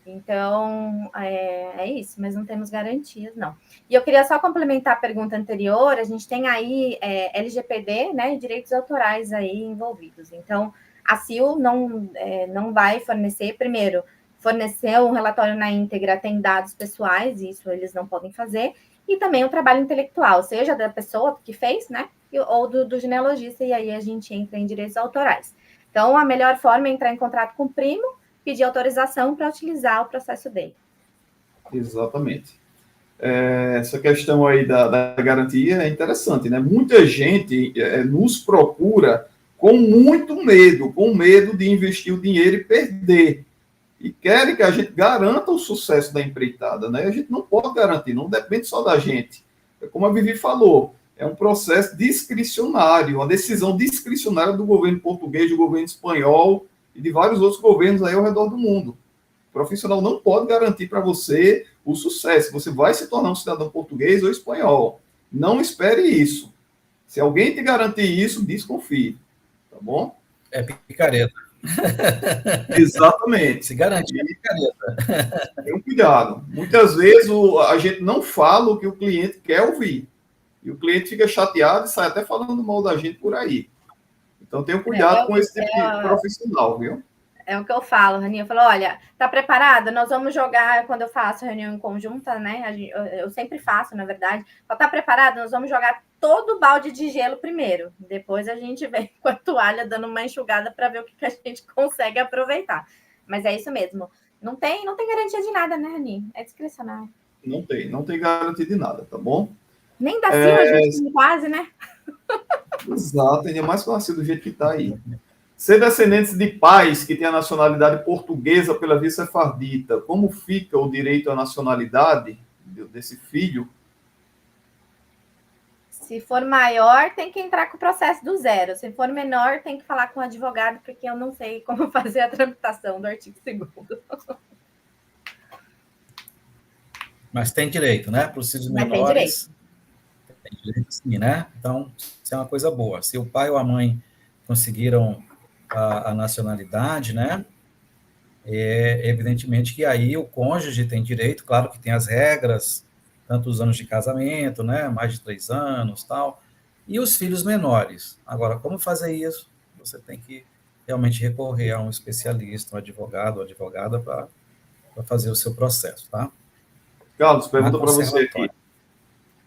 Então, é isso, mas não temos garantias, não. E eu queria só complementar a pergunta anterior, a gente tem aí LGPD, né, e direitos autorais aí envolvidos. Então, a CIL não vai fornecer, primeiro, fornecer um relatório na íntegra tem dados pessoais, isso eles não podem fazer, e também o trabalho intelectual, seja da pessoa que fez, né, ou do genealogista, e aí a gente entra em direitos autorais. Então, a melhor forma é entrar em contato com o primo, pedir autorização para utilizar o processo dele. Exatamente. Essa questão aí da garantia é interessante, né? Muita gente nos procura com medo de investir o dinheiro e perder. E querem que a gente garanta o sucesso da empreitada, né? A gente não pode garantir, não depende só da gente. Como a Vivi falou, é um processo discricionário, uma decisão discricionária do governo português, do governo espanhol e de vários outros governos aí ao redor do mundo. O profissional não pode garantir para você o sucesso. Você vai se tornar um cidadão português ou espanhol. Não espere isso. Se alguém te garantir isso, desconfie. Tá bom? É picareta. Exatamente. Se garantir é picareta. Tenha cuidado. Muitas vezes a gente não fala o que o cliente quer ouvir. E o cliente fica chateado e sai até falando mal da gente por aí. Então, tenha cuidado com esse tipo de profissional, viu? É o que eu falo, Rani. Eu falo, olha, tá preparado? Nós vamos jogar, quando eu faço reunião em conjunta, né? Eu sempre faço, na verdade. Tá preparado? Nós vamos jogar todo o balde de gelo primeiro. Depois a gente vem com a toalha dando uma enxugada para ver o que a gente consegue aproveitar. Mas é isso mesmo. Não tem garantia de nada, né, Rani? É discricionário. Não tem garantia de nada, tá bom? Nem da CIL a gente tem quase, né? Exato, ainda mais com a CIL do jeito que tá aí. Ser descendentes de pais que têm a nacionalidade portuguesa pela via sefardita, como fica o direito à nacionalidade desse filho? Se for maior, tem que entrar com o processo do zero. Se for menor, tem que falar com o advogado, porque eu não sei como fazer a tramitação do artigo 2º. Mas tem direito, né? Para os filhos menores, tem direito sim, né? Então, isso é uma coisa boa. Se o pai ou a mãe conseguiram a nacionalidade, né? Evidentemente que aí o cônjuge tem direito, claro que tem as regras, tanto os anos de casamento, né? Mais de 3 anos, tal. E os filhos menores. Agora, como fazer isso? Você tem que realmente recorrer a um especialista, um advogado ou advogada para fazer o seu processo, tá? Carlos, pergunta para você aqui.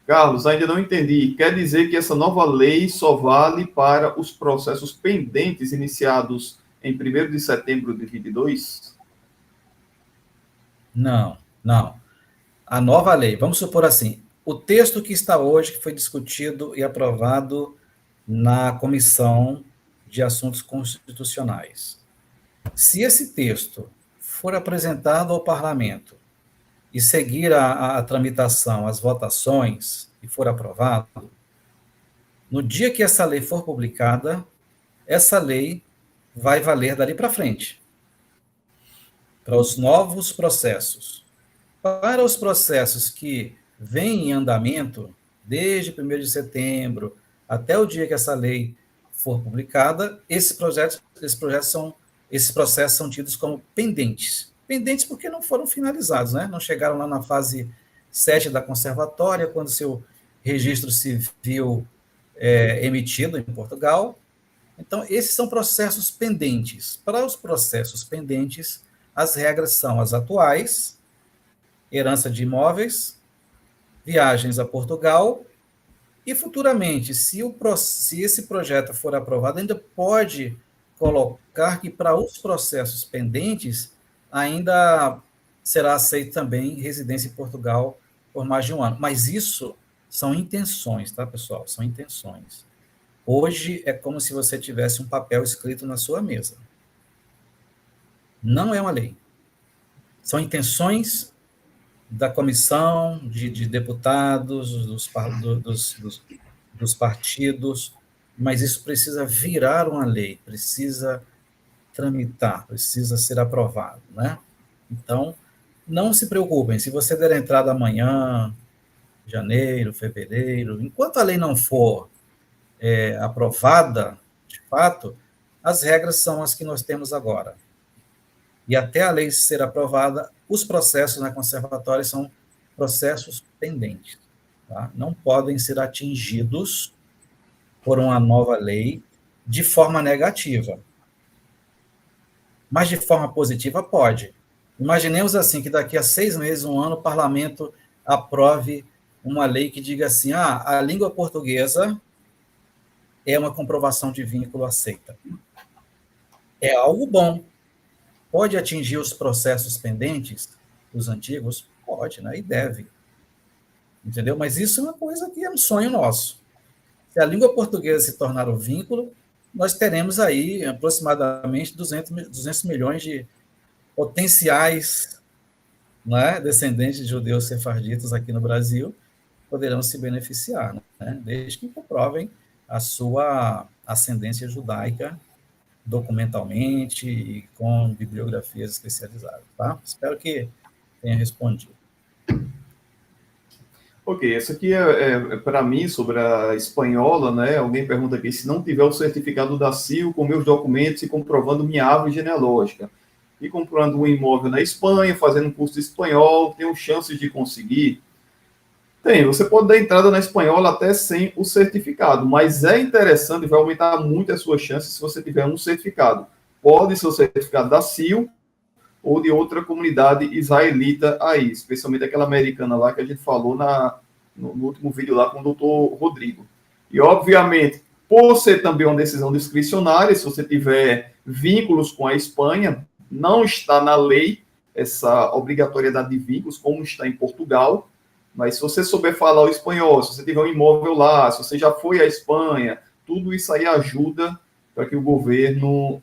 Carlos, ainda não entendi. Quer dizer que essa nova lei só vale para os processos pendentes iniciados em 1º de setembro de 2022? Não. A nova lei, vamos supor assim, o texto que está hoje, que foi discutido e aprovado na Comissão de Assuntos Constitucionais. Se esse texto for apresentado ao parlamento e seguir a tramitação, as votações, e for aprovado, no dia que essa lei for publicada, essa lei vai valer dali para frente, para os novos processos. Para os processos que vêm em andamento, desde 1º de setembro até o dia que essa lei for publicada, esses processos são tidos como pendentes. Pendentes porque não foram finalizados, né? Não chegaram lá na fase 7 da conservatória, quando seu registro civil emitido em Portugal. Então, esses são processos pendentes. Para os processos pendentes, as regras são as atuais: herança de imóveis, viagens a Portugal, e futuramente, se esse projeto for aprovado, ainda pode colocar que para os processos pendentes ainda será aceito também residência em Portugal por mais de 1 ano. Mas isso são intenções, tá, pessoal? São intenções. Hoje é como se você tivesse um papel escrito na sua mesa. Não é uma lei. São intenções da comissão de deputados, dos partidos, mas isso precisa virar uma lei, precisa tramitar, precisa ser aprovado, né? Então, não se preocupem, se você der entrada amanhã, janeiro, fevereiro, enquanto a lei não for aprovada, de fato, as regras são as que nós temos agora. E até a lei ser aprovada, os processos na conservatória são processos pendentes. Tá? Não podem ser atingidos por uma nova lei de forma negativa. Mas de forma positiva pode. Imaginemos assim, que daqui a 6 meses, 1 ano, o parlamento aprove uma lei que diga assim, a língua portuguesa é uma comprovação de vínculo aceita. É algo bom. Pode atingir os processos pendentes, os antigos? Pode, né? E deve. Entendeu? Mas isso é uma coisa que é um sonho nosso. Se a língua portuguesa se tornar um vínculo, nós teremos aí aproximadamente 200 milhões de potenciais, né, descendentes de judeus sefarditas aqui no Brasil, poderão se beneficiar, né? Desde que comprovem a sua ascendência judaica documentalmente e com bibliografias especializadas, tá? Espero que tenha respondido. Ok, essa aqui para mim, sobre a espanhola, né? Alguém pergunta aqui, se não tiver o certificado da CIO com meus documentos e comprovando minha árvore genealógica, e comprando um imóvel na Espanha, fazendo um curso de espanhol, tenho chances de conseguir? Tem, você pode dar entrada na espanhola até sem o certificado, mas é interessante, vai aumentar muito as suas chances se você tiver um certificado. Pode ser o certificado da CIO ou de outra comunidade israelita aí, especialmente aquela americana lá que a gente falou no último vídeo lá com o doutor Rodrigo. E, obviamente, por ser também uma decisão discricionária, se você tiver vínculos com a Espanha, não está na lei essa obrigatoriedade de vínculos, como está em Portugal. Mas se você souber falar o espanhol, se você tiver um imóvel lá, se você já foi à Espanha, tudo isso aí ajuda para que o governo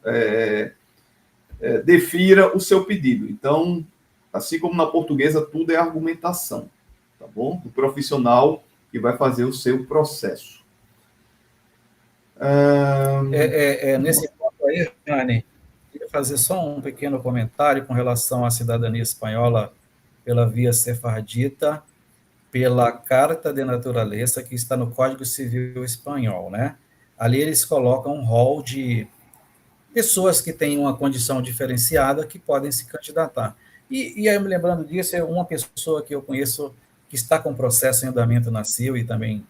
defira o seu pedido. Então, assim como na portuguesa, tudo é argumentação, tá bom? Do profissional que vai fazer o seu processo. Nesse ponto aí, Rani, queria fazer só um pequeno comentário com relação à cidadania espanhola pela via sefardita, pela Carta de Naturaleza, que está no Código Civil Espanhol, né? Ali eles colocam um rol de pessoas que têm uma condição diferenciada que podem se candidatar. E aí, me lembrando disso, é uma pessoa que eu conheço que está com processo em andamento na CIL e também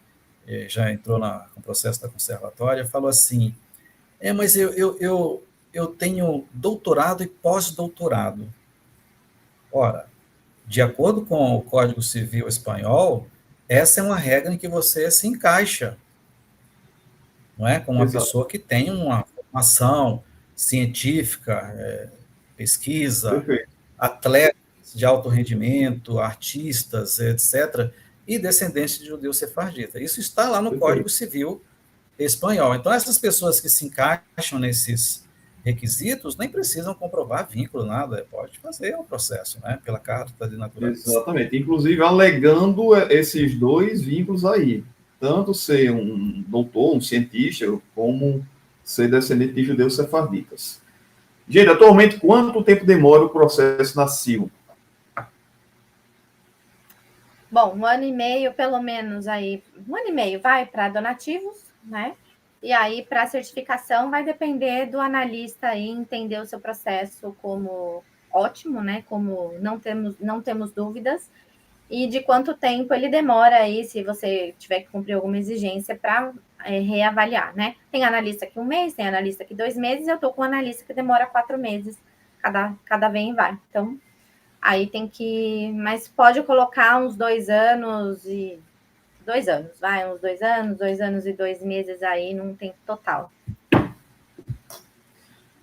já entrou com o processo da conservatória, falou assim, mas eu tenho doutorado e pós-doutorado. Ora, de acordo com o Código Civil Espanhol, essa é uma regra em que você se encaixa, não é? Com uma Exato. pessoa que tem uma formação científica, pesquisa, Perfeito. atletas de alto rendimento, artistas, etc., e descendentes de judeus sefarditas. Isso está lá no Perfeito. Código Civil Espanhol. Então, essas pessoas que se encaixam nesses requisitos nem precisam comprovar vínculo, nada, pode fazer o processo, né, pela Carta de Naturaleza. Exatamente, inclusive alegando esses dois vínculos aí, tanto ser um doutor, um cientista, como ser descendente de judeus sefarditas. Gente, atualmente, quanto tempo demora o processo na CIL? Bom, 1 ano e meio, pelo menos, aí, 1 ano e meio vai para donativos, né? E aí, para certificação, vai depender do analista aí entender o seu processo como ótimo, né? Como não temos dúvidas, e de quanto tempo ele demora aí, se você tiver que cumprir alguma exigência para reavaliar, né? Tem analista que 1 mês, tem analista que 2 meses, eu estou com um analista que demora 4 meses, cada vem e vai. Então, aí tem que... Mas pode colocar uns 2 anos e... 2 anos, vai, uns 2 anos e 2 meses aí num tempo total.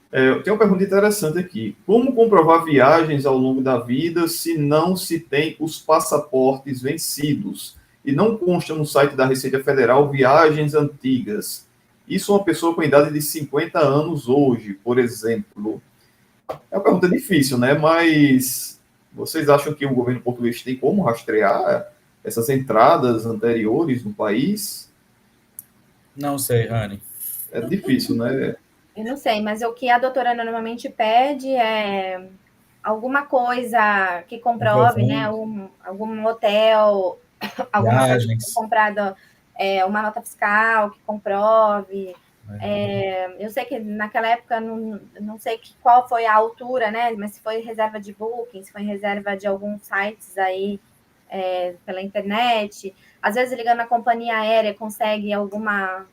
Tem uma pergunta interessante aqui. Como comprovar viagens ao longo da vida se não se tem os passaportes vencidos e não consta no site da Receita Federal viagens antigas? Isso uma pessoa com idade de 50 anos hoje, por exemplo. É uma pergunta difícil, né? Mas vocês acham que o governo português tem como rastrear essas entradas anteriores no país? Não sei, Rani. É difícil, né? Eu não sei, mas o que a doutora normalmente pede é alguma coisa que comprove, né? Algum hotel, alguma coisa que foi comprada, uma nota fiscal que comprove. Eu sei que naquela época, não sei qual foi a altura, né? Mas se foi reserva de Booking, se foi reserva de alguns sites aí pela internet. Às vezes, ligando na companhia aérea, consegue alguma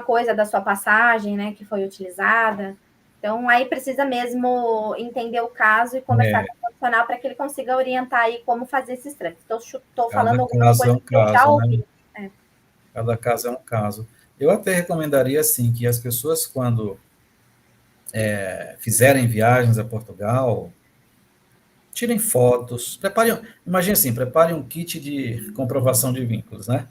coisa da sua passagem, né, que foi utilizada. Então, aí precisa mesmo entender o caso e conversar com o profissional para que ele consiga orientar aí como fazer esses trâmites. Estou falando alguma coisa que eu já ouvi. Né? Cada caso é um caso. Eu até recomendaria, assim, que as pessoas, quando fizerem viagens a Portugal, tirem fotos, imagine assim, preparem um kit de comprovação de vínculos, né?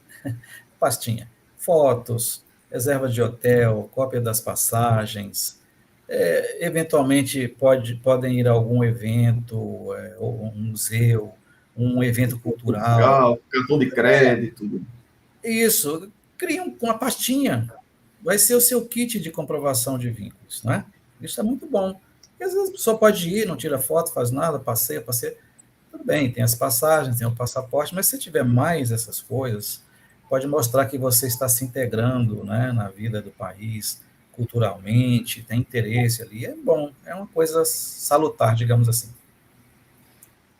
Pastinha. Fotos, reserva de hotel, cópia das passagens, eventualmente podem ir a algum evento, ou um museu, um evento cultural. Cartão de crédito. Isso, crie uma pastinha, vai ser o seu kit de comprovação de vínculos, né? Isso é muito bom. Porque às vezes a pessoa pode ir, não tira foto, faz nada, passeia, tudo bem, tem as passagens, tem o passaporte, mas se tiver mais essas coisas, pode mostrar que você está se integrando, né, na vida do país, culturalmente, tem interesse ali, é bom, é uma coisa salutar, digamos assim.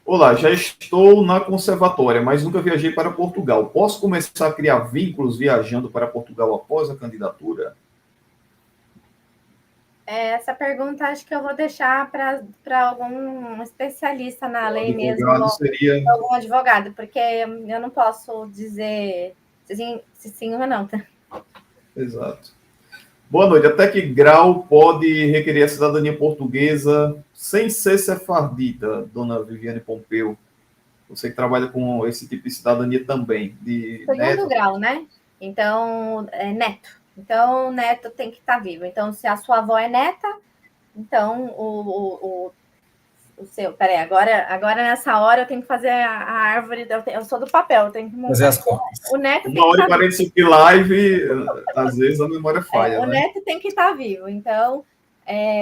Olá, já estou na conservatória, mas nunca viajei para Portugal. Posso começar a criar vínculos viajando para Portugal após a candidatura? Essa pergunta acho que eu vou deixar para algum especialista na lei mesmo, algum advogado, porque eu não posso dizer se sim ou não. Tá? Exato. Boa noite. Até que grau pode requerer a cidadania portuguesa sem ser sefardita, dona Viviane Pompeu? Você que trabalha com esse tipo de cidadania também. Segundo grau, né? Então, neto. Então, o neto tem que estar vivo. Então, se a sua avó é neta, então o seu. Peraí, agora nessa hora eu tenho que fazer a árvore. Eu sou do papel, eu tenho que montar. Fazer as contas. O neto tem Uma que hora e estar 45 de live, às vezes a memória falha, o né? neto tem que estar vivo. Então,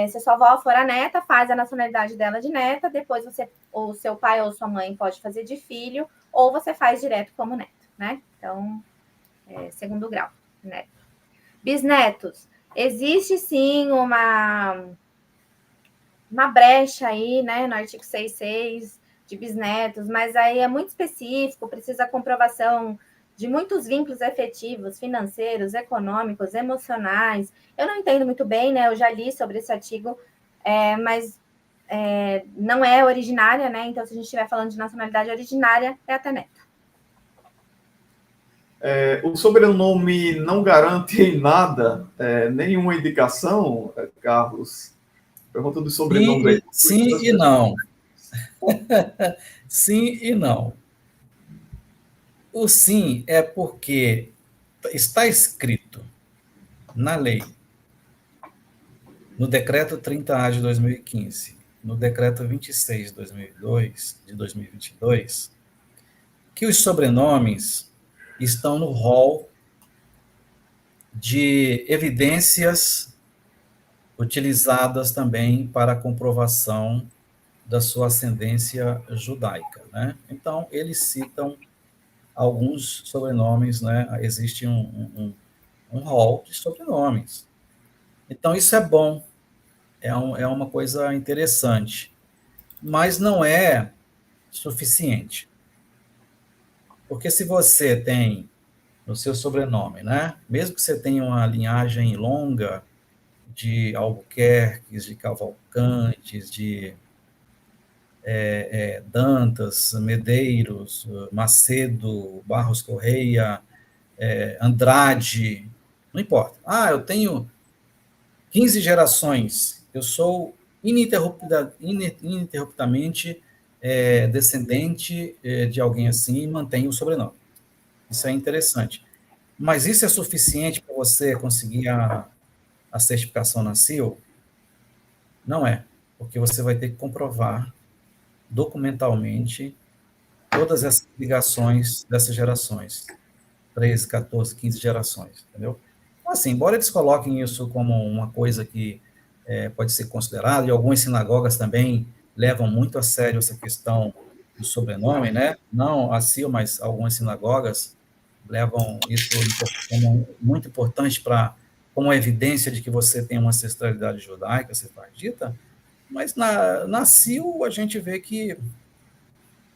se a sua avó for a neta, faz a nacionalidade dela de neta, depois o seu pai ou sua mãe pode fazer de filho, ou você faz direto como neto, né? Então, segundo grau, neto. Bisnetos. Existe sim uma brecha aí, né, no artigo 66 de bisnetos, mas aí é muito específico, precisa comprovação de muitos vínculos efetivos, financeiros, econômicos, emocionais. Eu não entendo muito bem, né? Eu já li sobre esse artigo, mas não é originária, né? Então, se a gente estiver falando de nacionalidade originária, é até neto. O sobrenome não garante em nada, nenhuma indicação, Carlos? Pergunta do sobrenome. Sim e não. Sim e não. O sim é porque está escrito na lei, no decreto 30A de 2015, no decreto 26 de 2022, que os sobrenomes estão no rol de evidências utilizadas também para a comprovação da sua ascendência judaica, né? Então, eles citam alguns sobrenomes, né? Existe um rol de sobrenomes. Então, isso é bom, é uma coisa interessante, mas não é suficiente. Porque se você tem no seu sobrenome, né? Mesmo que você tenha uma linhagem longa de Albuquerques, de Cavalcantes, de Dantas, Medeiros, Macedo, Barros Correia, Andrade, não importa. Eu tenho 15 gerações, eu sou ininterruptamente descendente de alguém assim e mantenho o sobrenome. Isso é interessante. Mas isso é suficiente para você conseguir a certificação na CIL? Não é, porque você vai ter que comprovar documentalmente todas essas ligações dessas gerações, 13, 14, 15 gerações, entendeu? Então, assim, embora eles coloquem isso como uma coisa que pode ser considerada, e algumas sinagogas também levam muito a sério essa questão do sobrenome, né? Não a CIL, mas algumas sinagogas levam isso como muito importante como evidência de que você tem uma ancestralidade judaica, sefardita, mas na CIL a gente vê que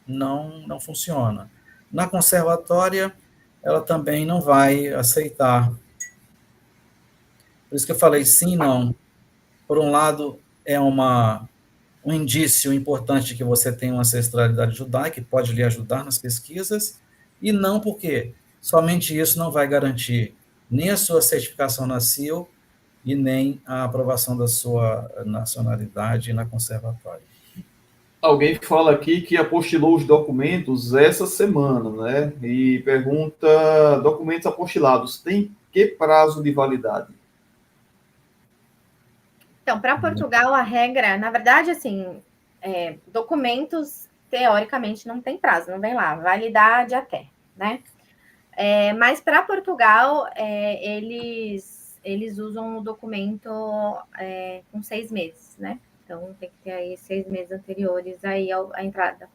não funciona. Na conservatória, ela também não vai aceitar. Por isso que eu falei sim e não. Por um lado, é um indício importante de que você tem uma ancestralidade judaica, que pode lhe ajudar nas pesquisas, e não porque somente isso não vai garantir nem a sua certificação na CIL e nem a aprovação da sua nacionalidade na conservatória. Alguém fala aqui que apostilou os documentos essa semana, né? E pergunta: documentos apostilados têm que prazo de validade? Então, para Portugal, a regra, na verdade, assim, documentos, teoricamente, não tem prazo, não vem lá, validade até, né? Mas para Portugal, eles usam o documento com 6 meses, né? Então, tem que ter aí 6 meses anteriores aí à entrada.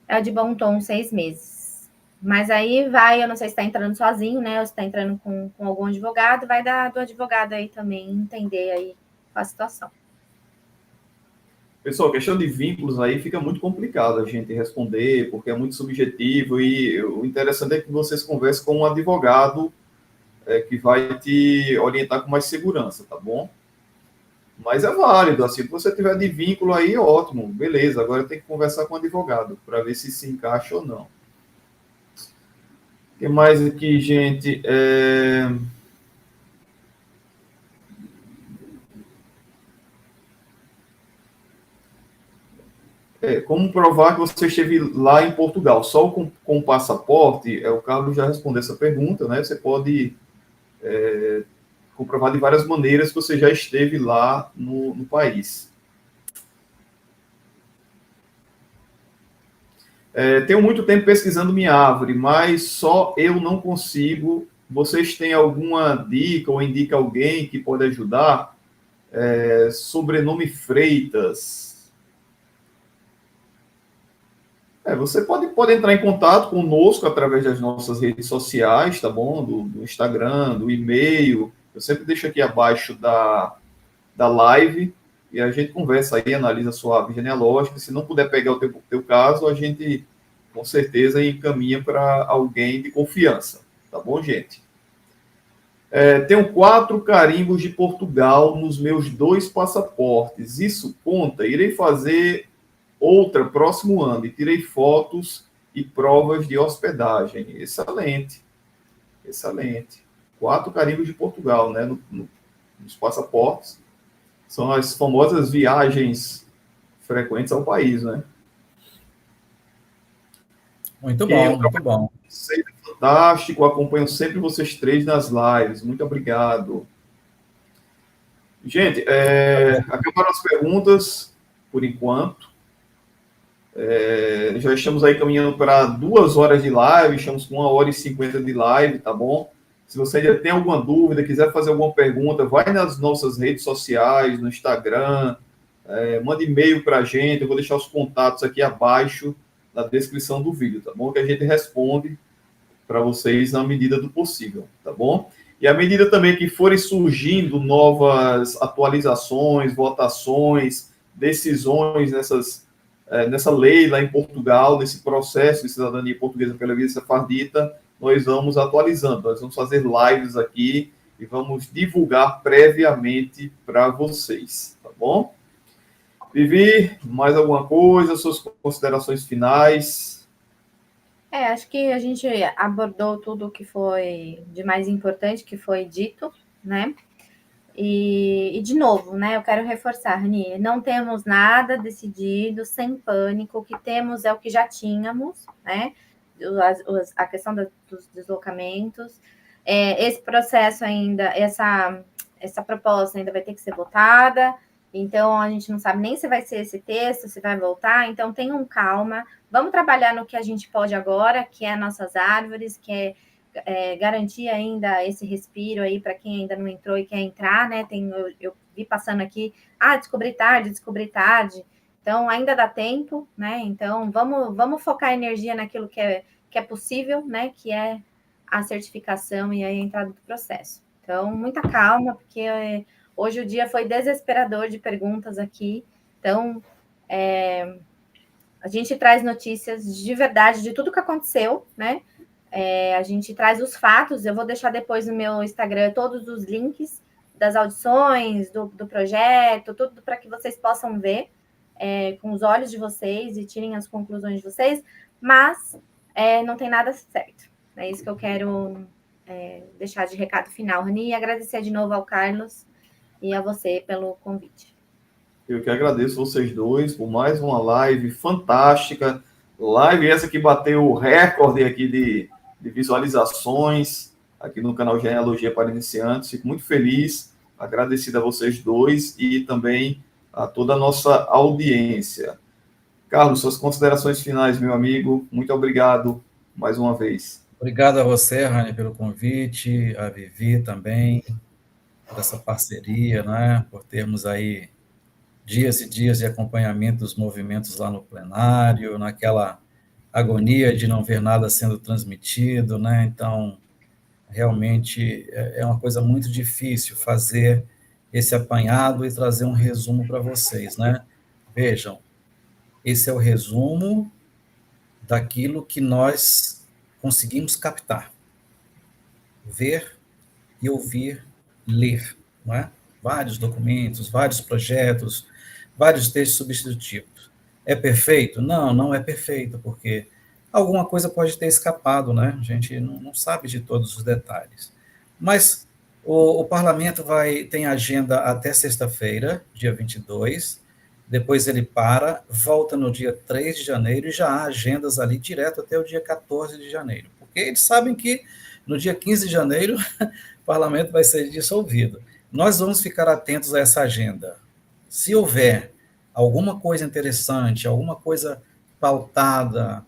É de bom tom 6 meses. Mas aí vai, eu não sei se está entrando sozinho, né? Ou se está entrando com algum advogado, vai dar do advogado aí também entender aí a situação. Pessoal, a questão de vínculos aí fica muito complicado a gente responder, porque é muito subjetivo, e o interessante é que vocês conversem com um advogado que vai te orientar com mais segurança, tá bom? Mas é válido, assim, se você tiver de vínculo aí, ótimo, beleza, agora tem que conversar com o advogado, para ver se encaixa ou não. O que mais aqui, gente? Como provar que você esteve lá em Portugal? Só com o passaporte? O Carlos já respondeu essa pergunta, né? Você pode comprovado de várias maneiras que você já esteve lá no país. Tenho muito tempo pesquisando minha árvore, mas só eu não consigo. Vocês têm alguma dica ou indica alguém que pode ajudar? Sobrenome Freitas. Você pode entrar em contato conosco através das nossas redes sociais, tá bom? Do Instagram, do e-mail. Eu sempre deixo aqui abaixo da live e a gente conversa aí, analisa a sua árvore genealógica. Se não puder pegar o teu caso, a gente com certeza encaminha para alguém de confiança. Tá bom, gente? Tenho 4 carimbos de Portugal nos meus 2 passaportes. Isso conta? Irei fazer outra próximo ano e tirei fotos e provas de hospedagem. Excelente. Excelente. 4 carimbos de Portugal, né? Nos passaportes. São as famosas viagens frequentes ao país, né? Muito bom, muito bom. Fantástico, acompanho sempre vocês 3 nas lives. Muito obrigado. Gente, acabaram as perguntas por enquanto. Já estamos aí caminhando para 2 horas de live, estamos com 1h50 de live, tá bom? Se você ainda tem alguma dúvida, quiser fazer alguma pergunta, vai nas nossas redes sociais, no Instagram, manda e-mail para a gente, eu vou deixar os contatos aqui abaixo na descrição do vídeo, tá bom? Que a gente responde para vocês na medida do possível, tá bom? E à medida também que forem surgindo novas atualizações, votações, decisões nessa lei lá em Portugal, nesse processo de cidadania portuguesa pela via sefardita, nós vamos atualizando, nós vamos fazer lives aqui e vamos divulgar previamente para vocês, tá bom? Vivi, mais alguma coisa, suas considerações finais? Acho que a gente abordou tudo o que foi de mais importante que foi dito, né? E de novo, né? Eu quero reforçar, Rani, não temos nada decidido, sem pânico. O que temos é o que já tínhamos, né? A questão dos deslocamentos. Esse processo ainda, essa proposta ainda vai ter que ser votada. Então, a gente não sabe nem se vai ser esse texto, se vai voltar. Então, tenham calma. Vamos trabalhar no que a gente pode agora, que é nossas árvores, que é garantir ainda esse respiro aí para quem ainda não entrou e quer entrar, né? Eu vi passando aqui, descobri tarde. Então, ainda dá tempo, né? Então, vamos focar energia naquilo que é possível, né? Que é a certificação e a entrada do processo. Então, muita calma, porque hoje o dia foi desesperador de perguntas aqui. Então, a gente traz notícias de verdade de tudo que aconteceu, né? A gente traz os fatos. Eu vou deixar depois no meu Instagram todos os links das audições, do projeto, tudo para que vocês possam ver com os olhos de vocês e tirem as conclusões de vocês, mas não tem nada certo. É isso que eu quero deixar de recado final, Rani, e agradecer de novo ao Carlos e a você pelo convite. Eu que agradeço vocês dois por mais uma live fantástica. Live essa que bateu o recorde aqui de visualizações aqui no canal Genealogia para Iniciantes. Fico muito feliz, agradecido a vocês dois e também a toda a nossa audiência. Carlos, suas considerações finais, meu amigo. Muito obrigado mais uma vez. Obrigado a você, Rani, pelo convite, a Vivi também, por essa parceria, né? Por termos aí dias e dias de acompanhamento dos movimentos lá no plenário, naquela agonia de não ver nada sendo transmitido, né? Então, realmente é uma coisa muito difícil fazer esse apanhado e trazer um resumo para vocês, né? Vejam, esse é o resumo daquilo que nós conseguimos captar, ver e ouvir, ler, não é? Vários documentos, vários projetos, vários textos substitutivos. É perfeito? Não, não é perfeito, porque alguma coisa pode ter escapado, né? A gente não sabe de todos os detalhes. Mas o parlamento tem agenda até sexta-feira, dia 22, depois ele volta no dia 3 de janeiro e já há agendas ali direto até o dia 14 de janeiro, porque eles sabem que no dia 15 de janeiro, o parlamento vai ser dissolvido. Nós vamos ficar atentos a essa agenda. Se houver alguma coisa interessante, alguma coisa pautada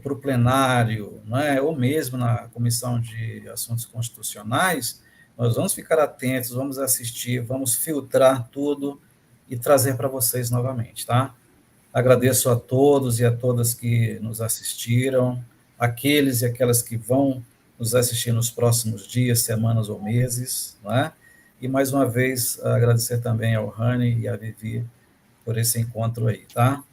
para o plenário, não é? Ou mesmo na Comissão de Assuntos Constitucionais, nós vamos ficar atentos, vamos assistir, vamos filtrar tudo e trazer para vocês novamente, tá? Agradeço a todos e a todas que nos assistiram, aqueles e aquelas que vão nos assistir nos próximos dias, semanas ou meses, não é? E mais uma vez agradecer também ao Rani e à Vivi por esse encontro aí, tá?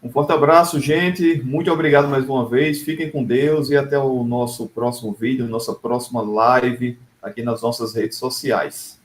Um forte abraço, gente. Muito obrigado mais uma vez. Fiquem com Deus e até o nosso próximo vídeo, nossa próxima live aqui nas nossas redes sociais.